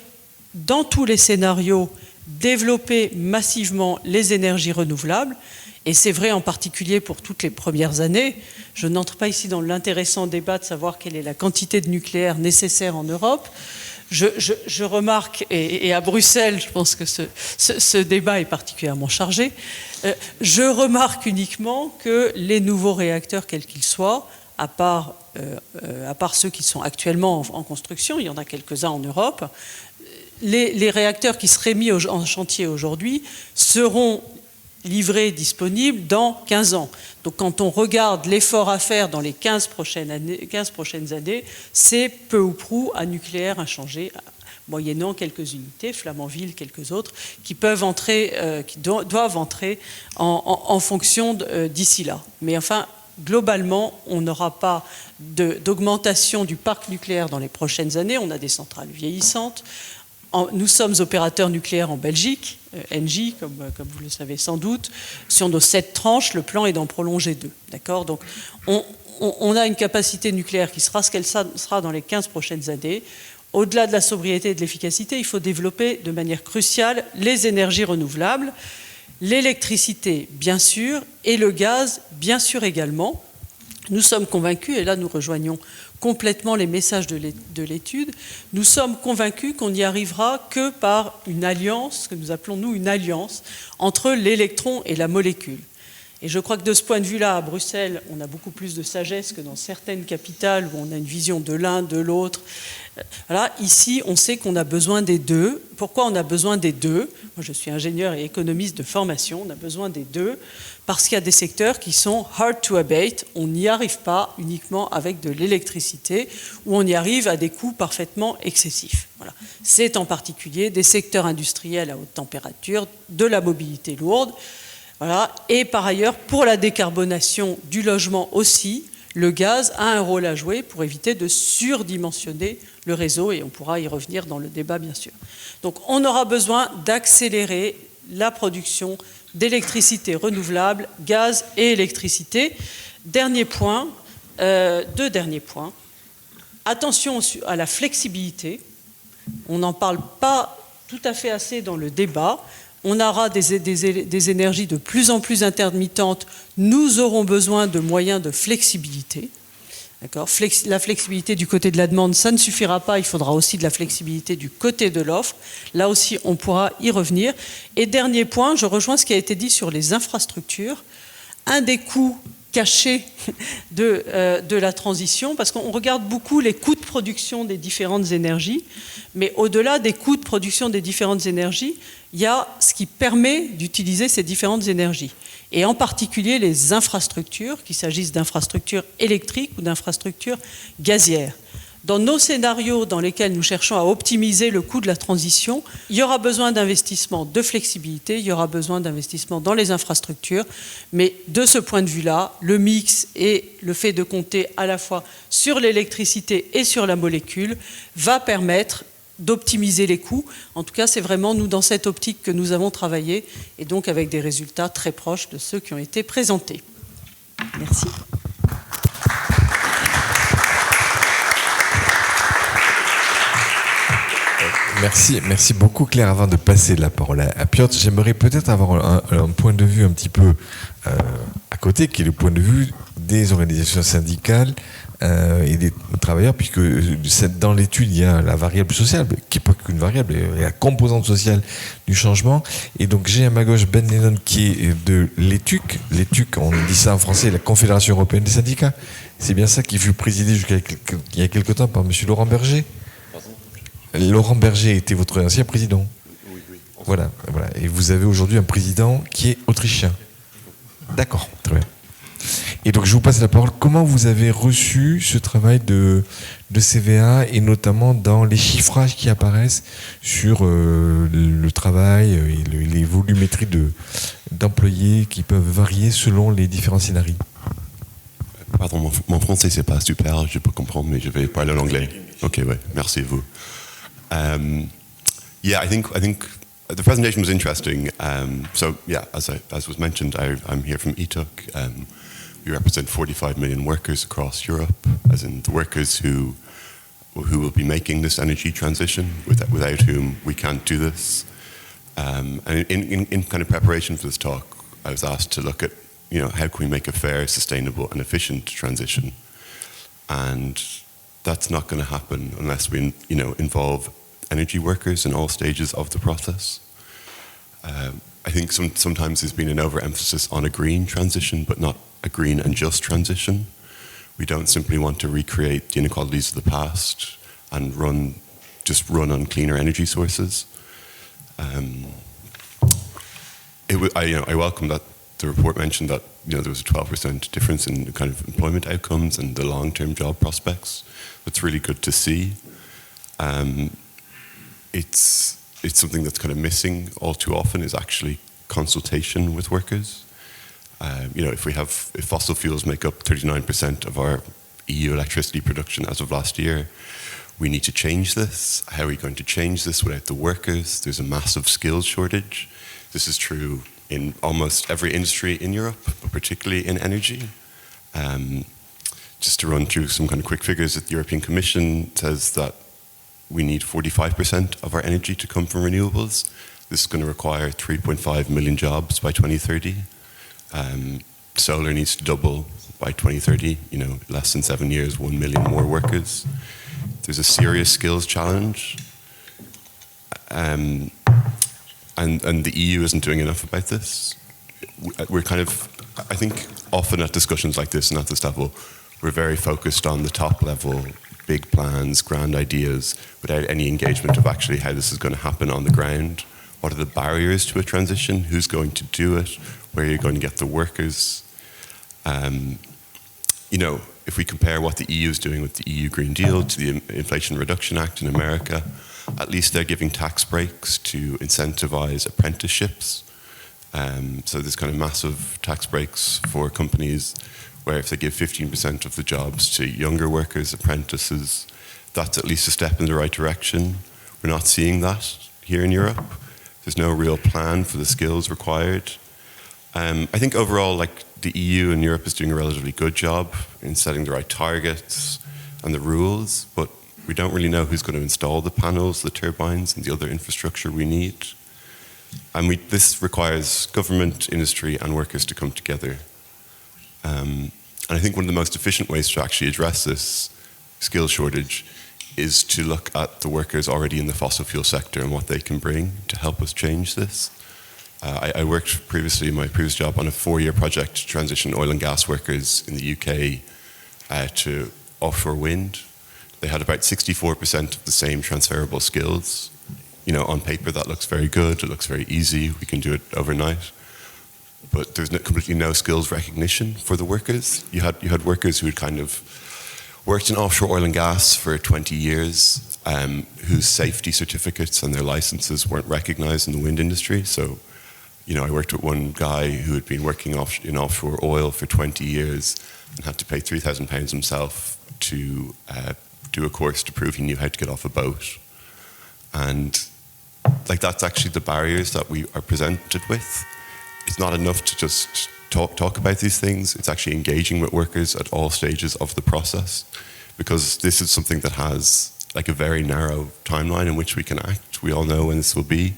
[SPEAKER 4] dans tous les scénarios, développer massivement les énergies renouvelables. Et c'est vrai en particulier pour toutes les premières années. Je n'entre pas ici dans l'intéressant débat de savoir quelle est la quantité de nucléaire nécessaire en Europe. Je remarque, et à Bruxelles, je pense que ce débat est particulièrement chargé, je remarque uniquement que les nouveaux réacteurs, quels qu'ils soient, à part ceux qui sont actuellement en construction, il y en a quelques-uns en Europe, les réacteurs qui seraient mis en chantier aujourd'hui seront livrés, disponibles dans 15 ans. Donc quand on regarde l'effort à faire dans les 15 prochaines années, c'est peu ou prou un nucléaire inchangé, moyennant quelques unités, Flamanville, quelques autres, qui peuvent entrer, qui doivent entrer en fonction d'ici là. Mais enfin, globalement, on n'aura pas d'augmentation du parc nucléaire dans les prochaines années. On a des centrales vieillissantes. Nous sommes opérateurs nucléaires en Belgique, Engie, comme vous le savez sans doute. Sur nos 7 tranches, le plan est d'en prolonger 2. D'accord ? Donc, on a une capacité nucléaire qui sera ce qu'elle sera dans les 15 prochaines années. Au-delà de la sobriété et de l'efficacité, il faut développer de manière cruciale les énergies renouvelables, l'électricité, bien sûr, et le gaz, bien sûr également. Nous sommes convaincus, et là nous rejoignons complètement les messages de l'étude, nous sommes convaincus qu'on n'y arrivera que par une alliance, ce que nous appelons nous une alliance, entre l'électron et la molécule. Et je crois que de ce point de vue-là, à Bruxelles, on a beaucoup plus de sagesse que dans certaines capitales où on a une vision de l'un, de l'autre. Voilà, ici, on sait qu'on a besoin des deux. Pourquoi on a besoin des deux ? Moi, je suis ingénieur et économiste de formation. On a besoin des deux parce qu'il y a des secteurs qui sont hard to abate. On n'y arrive pas uniquement avec de l'électricité ou on y arrive à des coûts parfaitement excessifs. Voilà. C'est en particulier des secteurs industriels à haute température, de la mobilité lourde. Voilà. Et par ailleurs, pour la décarbonation du logement aussi, le gaz a un rôle à jouer pour éviter de surdimensionner le réseau, et on pourra y revenir dans le débat, bien sûr. Donc, on aura besoin d'accélérer la production d'électricité renouvelable, gaz et électricité. Dernier point, 2 derniers points. Attention à la flexibilité. On n'en parle pas tout à fait assez dans le débat. On aura des énergies de plus en plus intermittentes. Nous aurons besoin de moyens de flexibilité. D'accord ? La flexibilité du côté de la demande, ça ne suffira pas. Il faudra aussi de la flexibilité du côté de l'offre. Là aussi, on pourra y revenir. Et dernier point, je rejoins ce qui a été dit sur les infrastructures. Un des coûts cachés de la transition, parce qu'on regarde beaucoup les coûts de production des différentes énergies, mais au-delà des coûts de production des différentes énergies, il y a ce qui permet d'utiliser ces différentes énergies, et en particulier les infrastructures, qu'il s'agisse d'infrastructures électriques ou d'infrastructures gazières. Dans nos scénarios dans lesquels nous cherchons à optimiser le coût de la transition, il y aura besoin d'investissements de flexibilité, il y aura besoin d'investissements dans les infrastructures, mais de ce point de vue-là, le mix et le fait de compter à la fois sur l'électricité et sur la molécule va permettre d'optimiser les coûts. En tout cas, c'est vraiment nous dans cette optique que nous avons travaillé, et donc avec des résultats très proches de ceux qui ont été présentés. Merci.
[SPEAKER 1] Merci beaucoup Claire. Avant de passer la parole à Piotr, j'aimerais peut-être avoir un point de vue un petit peu à côté, qui est le point de vue des organisations syndicales et des travailleurs, puisque dans l'étude, il y a la variable sociale, qui n'est pas qu'une variable, il y a la composante sociale du changement. Et donc j'ai à ma gauche Ben Lennon, qui est de l'ETUC. L'ETUC, on dit ça en français, la Confédération Européenne des Syndicats. C'est bien ça, qui fut présidé jusqu'à il y a quelque temps par M. Laurent Berger. Laurent Berger était votre ancien président. Oui. Voilà. Et vous avez aujourd'hui un président qui est autrichien. D'accord, très bien. Et donc je vous passe la parole. Comment vous avez reçu ce travail de CVA et notamment dans les chiffrages qui apparaissent sur le travail et les volumétries d'employés qui peuvent varier selon les différents scénarios?
[SPEAKER 5] Pardon, mon français c'est pas super, je peux comprendre, mais je vais parler en anglais. Ok, ouais, merci vous. Yeah, I think the presentation was interesting. So yeah, as was mentioned, I'm here from ETUC. We represent 45 million workers across Europe, as in the workers who will be making this energy transition, without whom we can't do this. And in kind of preparation for this talk, I was asked to look at, how can we make a fair, sustainable, and efficient transition? And that's not going to happen unless we, involve energy workers in all stages of the process. I think sometimes there's been an overemphasis on a green transition, but not a green and just transition. We don't simply want to recreate the inequalities of the past and run on cleaner energy sources. I welcome that the report mentioned that there was a 12% difference in the kind of employment outcomes and the long-term job prospects. That's really good to see. It's something that's kind of missing all too often is actually consultation with workers. If fossil fuels make up 39% of our EU electricity production as of last year, we need to change this. How are we going to change this without the workers? There's a massive skills shortage. This is true in almost every industry in Europe, but particularly in energy. Just to run through some kind of quick figures, the European Commission says that we need 45% of our energy to come from renewables. This is going to require 3.5 million jobs by 2030. Solar needs to double by 2030, less than 7 years, 1 million more workers. There's a serious skills challenge. And the EU isn't doing enough about this. We're kind of, I think, often at discussions like this and at this level, we're very focused on the top level, big plans, grand ideas, without any engagement of actually how this is going to happen on the ground. What are the barriers to a transition? Who's going to do it? Where are you going to get the workers? If we compare what the EU is doing with the EU Green Deal to the Inflation Reduction Act in America, at least they're giving tax breaks to incentivize apprenticeships. So there's kind of massive tax breaks for companies where if they give 15% of the jobs to younger workers, apprentices, that's at least a step in the right direction. We're not seeing that here in Europe. There's no real plan for the skills required. I think overall, the EU and Europe is doing a relatively good job in setting the right targets and the rules, but we don't really know who's going to install the panels, the turbines, and the other infrastructure we need. And this requires government, industry, and workers to come together. And I think one of the most efficient ways to actually address this skill shortage is to look at the workers already in the fossil fuel sector and what they can bring to help us change this. I worked previously in my previous job on a 4-year project to transition oil and gas workers in the UK to offshore wind. They had about 64% of the same transferable skills. On paper that looks very good, it looks very easy, we can do it overnight. But there's completely no skills recognition for the workers. You had workers who had kind of worked in offshore oil and gas for 20 years, whose safety certificates and their licenses weren't recognized in the wind industry. So, I worked with one guy who had been working in offshore oil for 20 years and had to pay £3,000 himself to do a course to prove he knew how to get off a boat. And that's actually the barriers that we are presented with. It's not enough to just talk about these things. It's actually engaging with workers at all stages of the process, because this is something that has a very narrow timeline in which we can act. We all know when this will be.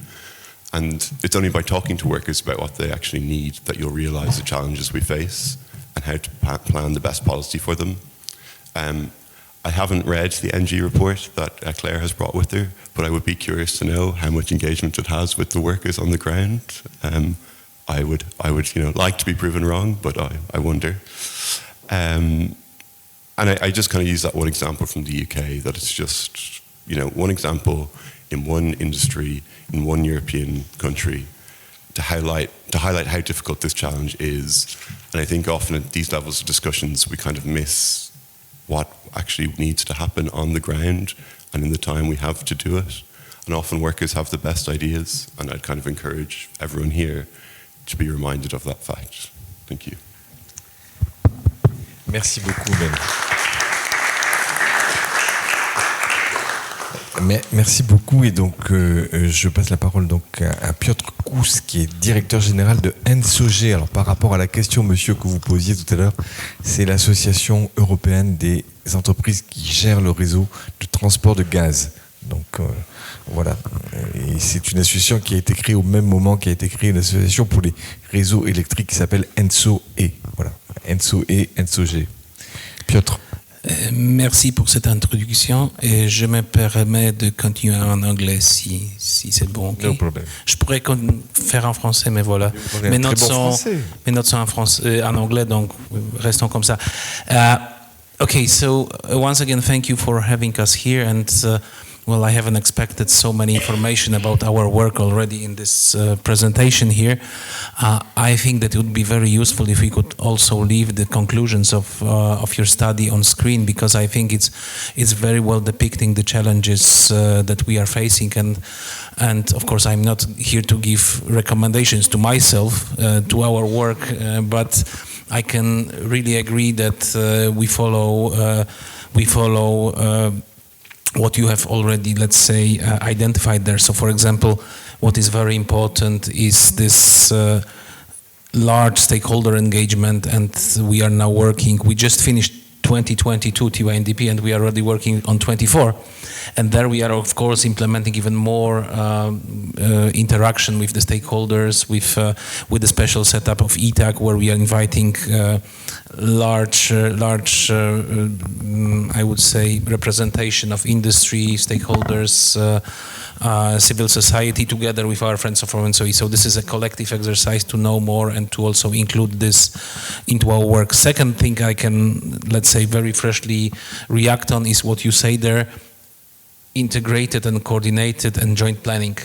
[SPEAKER 5] And it's only by talking to workers about what they actually need that you'll realize the challenges we face and how to plan the best policy for them. I haven't read the NG report that Claire has brought with her, but I would be curious to know how much engagement it has with the workers on the ground. I would like to be proven wrong, but I wonder. And I just kind of use that one example from the UK, that it's just, one example in one industry, in one European country, to highlight how difficult this challenge is. And I think often at these levels of discussions, we kind of miss what actually needs to happen on the ground and in the time we have to do it. And often workers have the best ideas, and I'd kind of encourage everyone here to be reminded of that fact. Thank you.
[SPEAKER 1] Merci beaucoup, Ben. Merci beaucoup, et donc je passe la parole donc à Piotr Kous, qui est directeur général de NSOG. Alors par rapport à la question, monsieur, que vous posiez tout à l'heure, c'est l'association européenne des entreprises qui gèrent le réseau de transport de gaz. Donc voilà, et c'est une association qui a été créée au même moment qu'a été créée une association pour les réseaux électriques qui s'appelle ENTSO-E. Voilà, ENTSO-E, NSOG. Piotr.
[SPEAKER 6] Merci pour cette introduction et je me permets de continuer en anglais si c'est bon. Okay?
[SPEAKER 1] No problem.
[SPEAKER 6] Je pourrais faire en français, mais voilà. Mes notes sont en anglais, donc restons comme ça. Okay, so once again, thank you for having us here, and well, I haven't expected so many information about our work already in this presentation here. I think that it would be very useful if we could also leave the conclusions of your study on screen, because I think it's very well depicting the challenges that we are facing, and of course I'm not here to give recommendations to myself, to our work, but I can really agree that we follow what you have already, let's say, identified there. So, for example, what is very important is this large stakeholder engagement, and we are now working. We just finished 2022 TYNDP, and we are already working on 24. And there we are, of course, implementing even more interaction with the stakeholders, with the special setup of ETAC, where we are inviting large, I would say, representation of industry, stakeholders, civil society, together with our friends from ENTSO-E. So this is a collective exercise to know more and to also include this into our work. Second thing I can, let's say, very freshly react on is what you say there: integrated and coordinated and joint planning.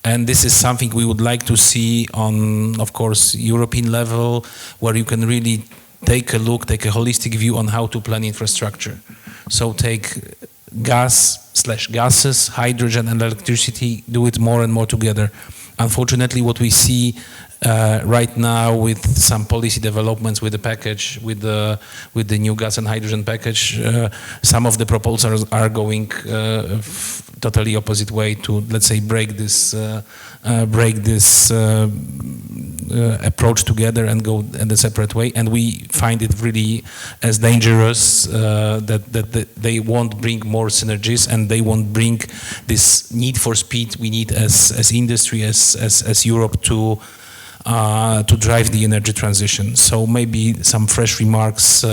[SPEAKER 6] And this is something we would like to see on, of course, European level, where you can really take a holistic view on how to plan infrastructure. So take gases, hydrogen and electricity, do it more and more together. Unfortunately, what we see right now with some policy developments with the package, with the new gas and hydrogen package, some of the proposals are going totally opposite way to, let's say, break this approach together and go in a separate way. And we find it really as dangerous that they won't bring more synergies, and they won't bring this need for speed we need as industry, as Europe to drive the energy transition. So maybe some fresh remarks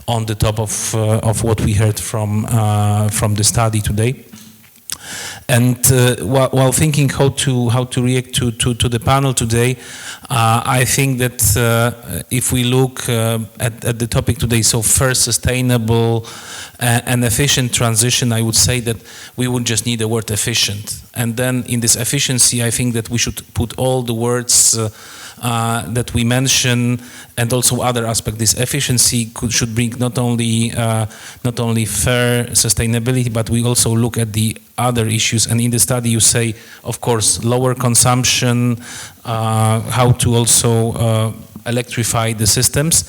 [SPEAKER 6] on the top of what we heard from the study today. And while thinking how to react to the panel today, I think that if we look at the topic today, so first, sustainable and efficient transition, I would say that we would just need the word efficient. And then in this efficiency, I think that we should put all the words that we mention, and also other aspects. This efficiency should bring not only fair sustainability, but we also look at the other issues. And in the study, you say, of course, lower consumption, how to also electrify the systems.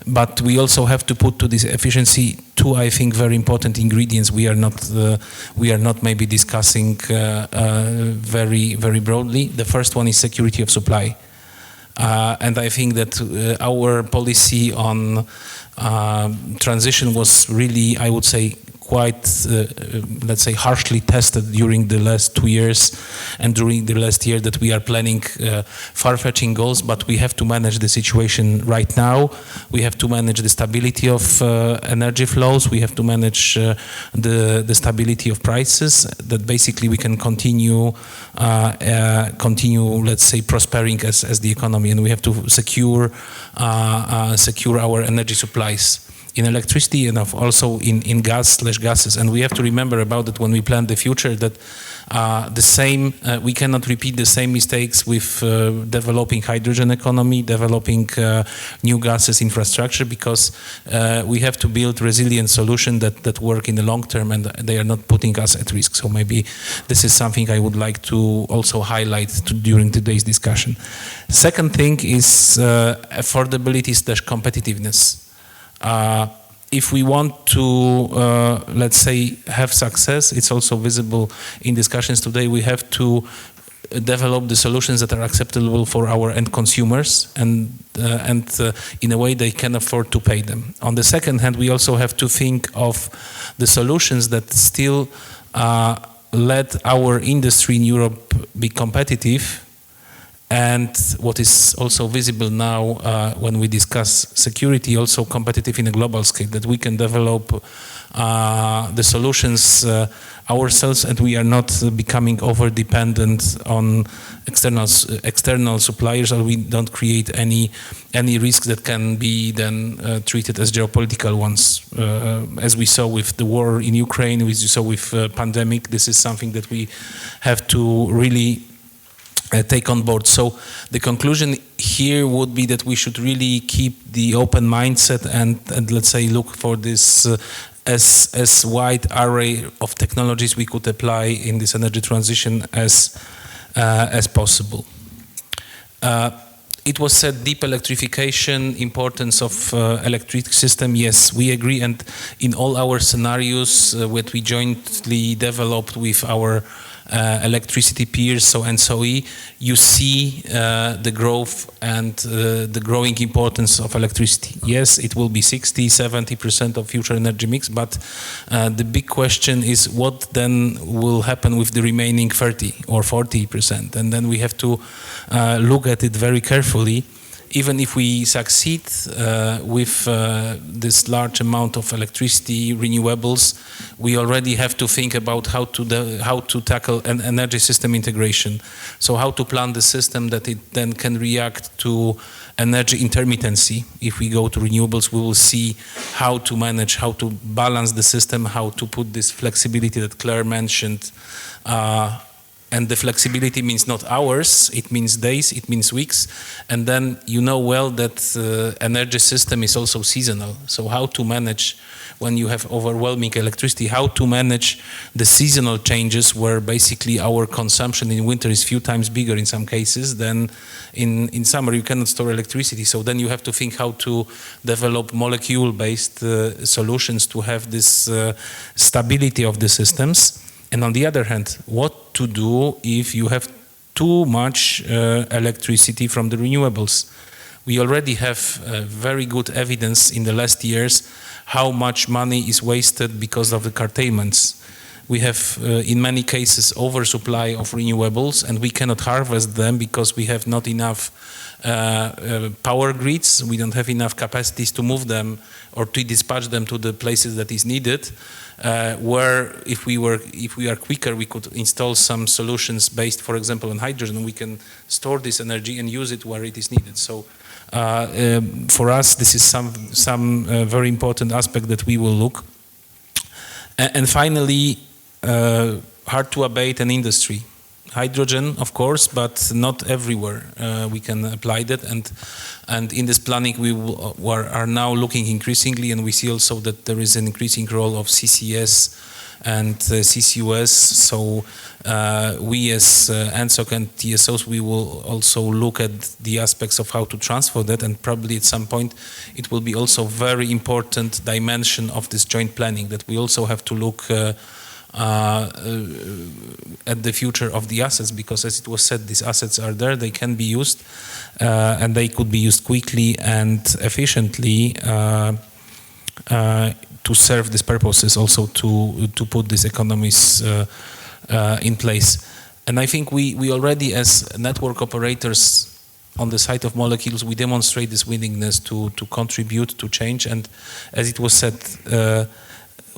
[SPEAKER 6] But we also have to put to this efficiency two, I think, very important ingredients. We are not maybe discussing very broadly. The first one is security of supply. And I think that our policy on transition was really, I would say, quite, let's say, harshly tested during the last 2 years and during the last year that we are planning far-fetching goals, but we have to manage the situation right now. We have to manage the stability of energy flows. We have to manage the stability of prices, that basically we can continue, let's say, prospering as the economy, and we have to secure our energy supplies. in electricity and also in gases. And we have to remember about it when we plan the future, that we cannot repeat the same mistakes with developing hydrogen economy, developing new gases infrastructure, because we have to build resilient solutions that work in the long term, and they are not putting us at risk. So maybe this is something I would like to also highlight during today's discussion. Second thing is affordability/competitiveness. If we want to, let's say, have success, it's also visible in discussions today, we have to develop the solutions that are acceptable for our end consumers, and in a way they can afford to pay them. On the second hand, we also have to think of the solutions that still let our industry in Europe be competitive. And what is also visible now when we discuss security, also competitive in a global scale, that we can develop the solutions ourselves, and we are not becoming over-dependent on external suppliers, or we don't create any risks that can be then treated as geopolitical ones. As we saw with the war in Ukraine, as we saw with pandemic, this is something that we have to really take on board. So the conclusion here would be that we should really keep the open mindset and let's say look for this as wide array of technologies we could apply in this energy transition as possible. It was said deep electrification, importance of electric system. Yes, we agree, and in all our scenarios what we jointly developed with our electricity peers, so ENTSO-E, you see the growth and the growing importance of electricity. Yes, it will be 60-70% of future energy mix, but the big question is what then will happen with the remaining 30 or 40%, and then we have to look at it very carefully. Even if we succeed with this large amount of electricity, renewables, we already have to think about how to tackle an energy system integration. So how to plan the system that it then can react to energy intermittency. If we go to renewables, we will see how to manage, how to balance the system, how to put this flexibility that Claire mentioned. And the flexibility means not hours, it means days, it means weeks. And then you know well that energy system is also seasonal. So how to manage when you have overwhelming electricity, how to manage the seasonal changes where basically our consumption in winter is few times bigger in some cases than in summer. You cannot store electricity. So then you have to think how to develop molecule-based solutions to have this stability of the systems. And on the other hand, what to do if you have too much electricity from the renewables? We already have very good evidence in the last years how much money is wasted because of the curtailments. We have, in many cases, oversupply of renewables, and we cannot harvest them because we have not enough power grids. We don't have enough capacities to move them or to dispatch them to the places that is needed. Where if we are quicker, we could install some solutions based, for example, on hydrogen, and we can store this energy and use it where it is needed. So for us, this is some very important aspect that we will look. And finally, hard to abate an industry. Hydrogen, of course, but not everywhere we can apply that. And in this planning, we are now looking increasingly, and we see also that there is an increasing role of CCS and CCUS. So we as ENTSOC and TSOs, we will also look at the aspects of how to transfer that, and probably at some point it will be also very important dimension of this joint planning, that we also have to look at the future of the assets, because as it was said, these assets are there, they can be used, and they could be used quickly and efficiently to serve these purposes, also to put these economies in place. And I think we already, as network operators on the side of molecules, we demonstrate this willingness to contribute to change. And as it was said,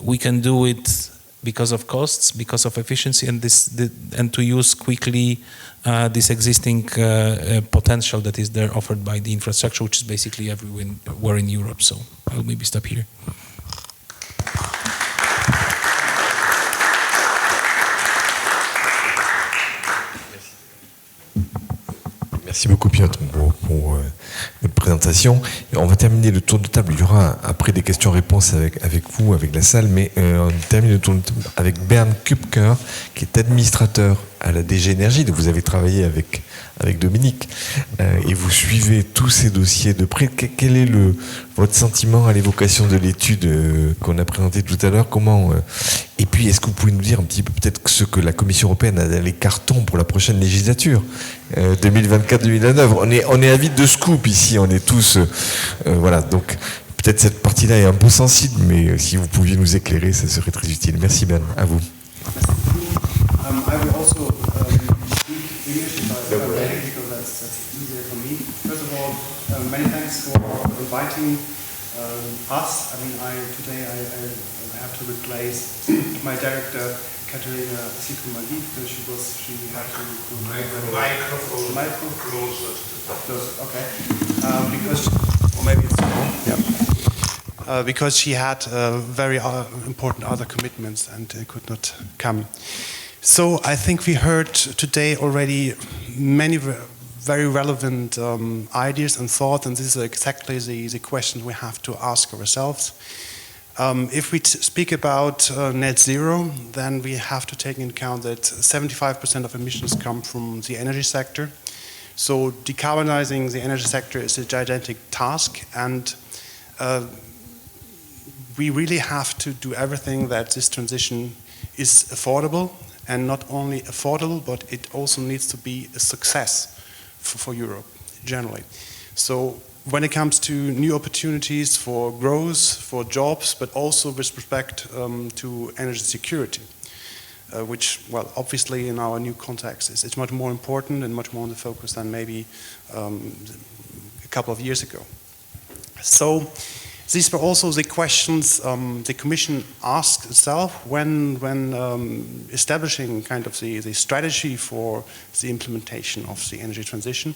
[SPEAKER 6] we can do it because of costs, because of efficiency, and and to use quickly this existing potential that is there offered by the infrastructure, which is basically everywhere in Europe. So I'll maybe stop here.
[SPEAKER 1] Merci beaucoup Piotr pour votre présentation. On va terminer le tour de table. Il y aura après des questions-réponses avec vous, avec la salle, mais on termine le tour de table avec Bernd Küpker, qui est administrateur à la DG Énergie. Vous avez travaillé avec Dominique et vous suivez tous ces dossiers de près. Quel est votre sentiment à l'évocation de l'étude qu'on a présentée tout à l'heure? Et puis, est-ce que vous pouvez nous dire un petit peu peut-être ce que la Commission européenne a dans les cartons pour la prochaine législature 2024-2029? On est avide de scoop ici, on est tous... voilà, donc peut-être cette partie-là est un peu sensible, mais si vous pouviez nous éclairer, ça serait très utile. Merci Ben, à vous.
[SPEAKER 7] I will also speak English if I may, because that's easier for me. First of all, many thanks for inviting us. I mean, today I have to replace my director, Katerina Sikumagi, because she had to go microphone closer. Okay. Because, or maybe it's yeah. Because she had very important other commitments and could not come. So I think we heard today already many very relevant ideas and thoughts, and this is exactly the question we have to ask ourselves. If we speak about net zero, then we have to take into account that 75% of emissions come from the energy sector. So decarbonizing the energy sector is a gigantic task, and we really have to do everything that this transition is affordable, and not only affordable, but it also needs to be a success for Europe generally. So when it comes to new opportunities for growth, for jobs, but also with respect to energy security, which, well, obviously in our new context is much more important and much more in the focus than maybe a couple of years ago. So these were also the questions the Commission asked itself when establishing kind of the strategy for the implementation of the energy transition.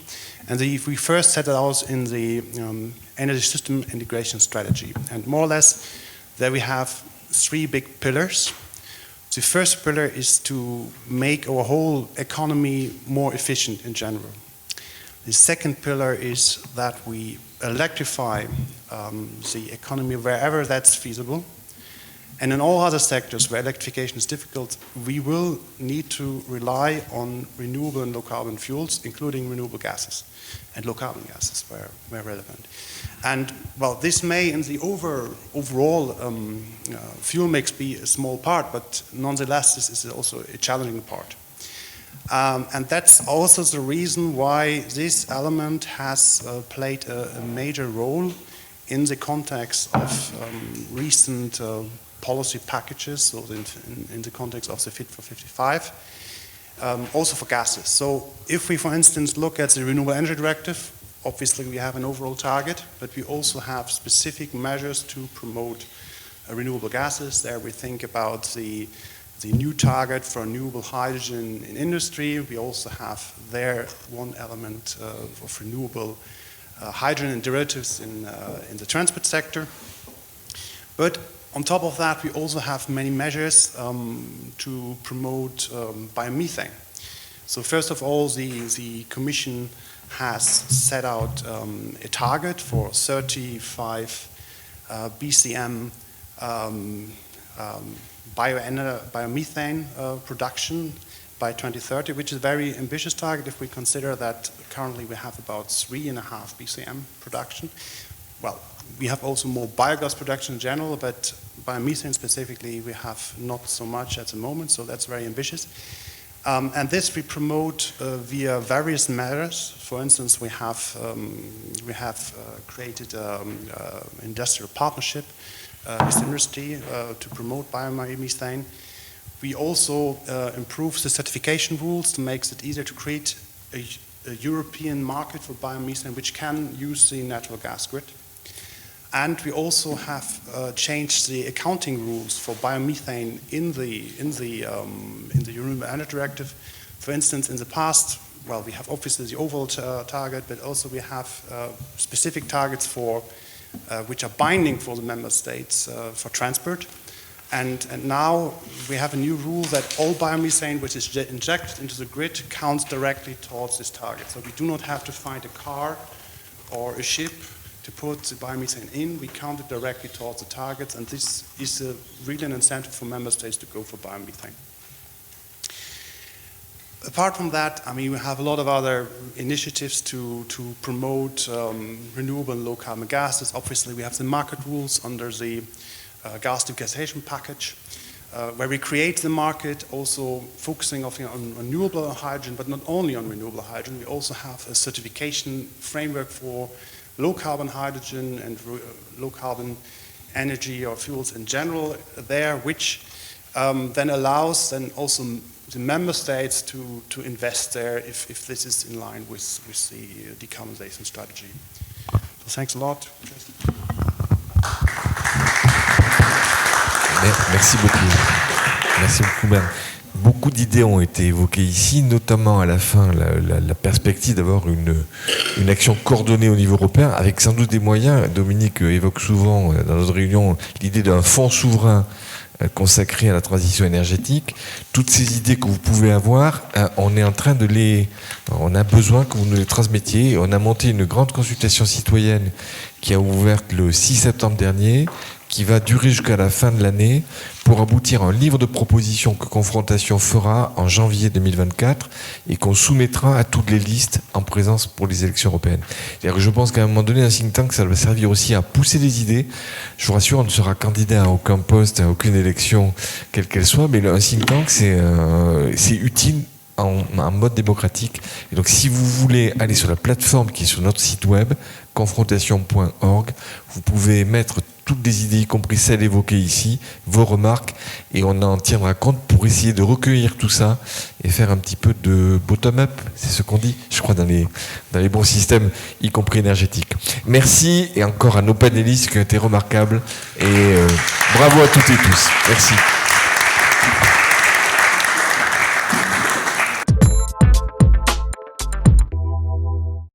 [SPEAKER 7] And we first set it out in the energy system integration strategy. And more or less, there we have three big pillars. The first pillar is to make our whole economy more efficient in general. The second pillar is that we electrify the economy wherever that's feasible. And in all other sectors where electrification is difficult, we will need to rely on renewable and low carbon fuels, including renewable gases and low carbon gases where relevant. And well, this may in the overall fuel mix be a small part, but nonetheless this is also a challenging part. And that's also the reason why this element has played a major role in the context of recent policy packages, so in the context of the Fit for 55, also for gases. So if we, for instance, look at the Renewable Energy Directive, obviously we have an overall target, but we also have specific measures to promote renewable gases. There we think about the new target for renewable hydrogen in industry. We also have there one element of renewable hydrogen and derivatives in the transport sector. But on top of that, we also have many measures to promote biomethane. So first of all, the Commission has set out a target for 35 BCM biomethane production by 2030, which is a very ambitious target if we consider that currently we have about 3.5 BCM production. Well, we have also more biogas production in general, but biomethane specifically we have not so much at the moment, so that's very ambitious. And this we promote via various measures. For instance, we have created industrial partnership with industry to promote biomethane. We also improve the certification rules to make it easier to create a European market for biomethane which can use the natural gas grid. And we also have changed the accounting rules for biomethane in the Renewable Energy Directive. For instance, in the past, well, we have obviously the overall target, but also we have specific targets for which are binding for the member states for transport. And now we have a new rule that all biomethane which is injected into the grid counts directly towards this target. So we do not have to find a car or a ship to put the biomethane in. We count it directly towards the targets, and this is really an incentive for member states to go for biomethane. Apart from that, I mean, we have a lot of other initiatives to promote renewable and low-carbon gases. Obviously, we have the market rules under the gas decarbonization package, where we create the market, also focusing on renewable hydrogen, but not only on renewable hydrogen. We also have a certification framework for low-carbon hydrogen and low-carbon energy or fuels in general there, which then allows then also the member states to invest there if this is in line with the decarbonization strategy. So thanks a lot.
[SPEAKER 1] Merci beaucoup. Merci beaucoup, Ben. Beaucoup d'idées ont été évoquées ici, notamment à la fin la perspective d'avoir une action coordonnée au niveau européen, avec sans doute des moyens. Dominique évoque souvent dans notre réunion l'idée d'un fonds souverain consacré à la transition énergétique. Toutes ces idées que vous pouvez avoir, on est en train on a besoin que vous nous les transmettiez. On a monté une grande consultation citoyenne qui a ouvert le 6 septembre dernier, qui va durer jusqu'à la fin de l'année pour aboutir à un livre de propositions que Confrontation fera en janvier 2024 et qu'on soumettra à toutes les listes en présence pour les élections européennes. C'est-à-dire que je pense qu'à un moment donné, un think tank, ça va servir aussi à pousser les idées. Je vous rassure, on ne sera candidat à aucun poste, à aucune élection, quelle qu'elle soit, mais un think tank, c'est utile en mode démocratique. Et donc, si vous voulez aller sur la plateforme qui est sur notre site web, confrontation.org, vous pouvez mettre toutes les idées, y compris celles évoquées ici, vos remarques, et on en tiendra compte pour essayer de recueillir tout ça et faire un petit peu de bottom-up, c'est ce qu'on dit, je crois, dans les bons systèmes, y compris énergétiques. Merci, et encore à nos panélistes qui ont été remarquables, et bravo à toutes et tous. Merci.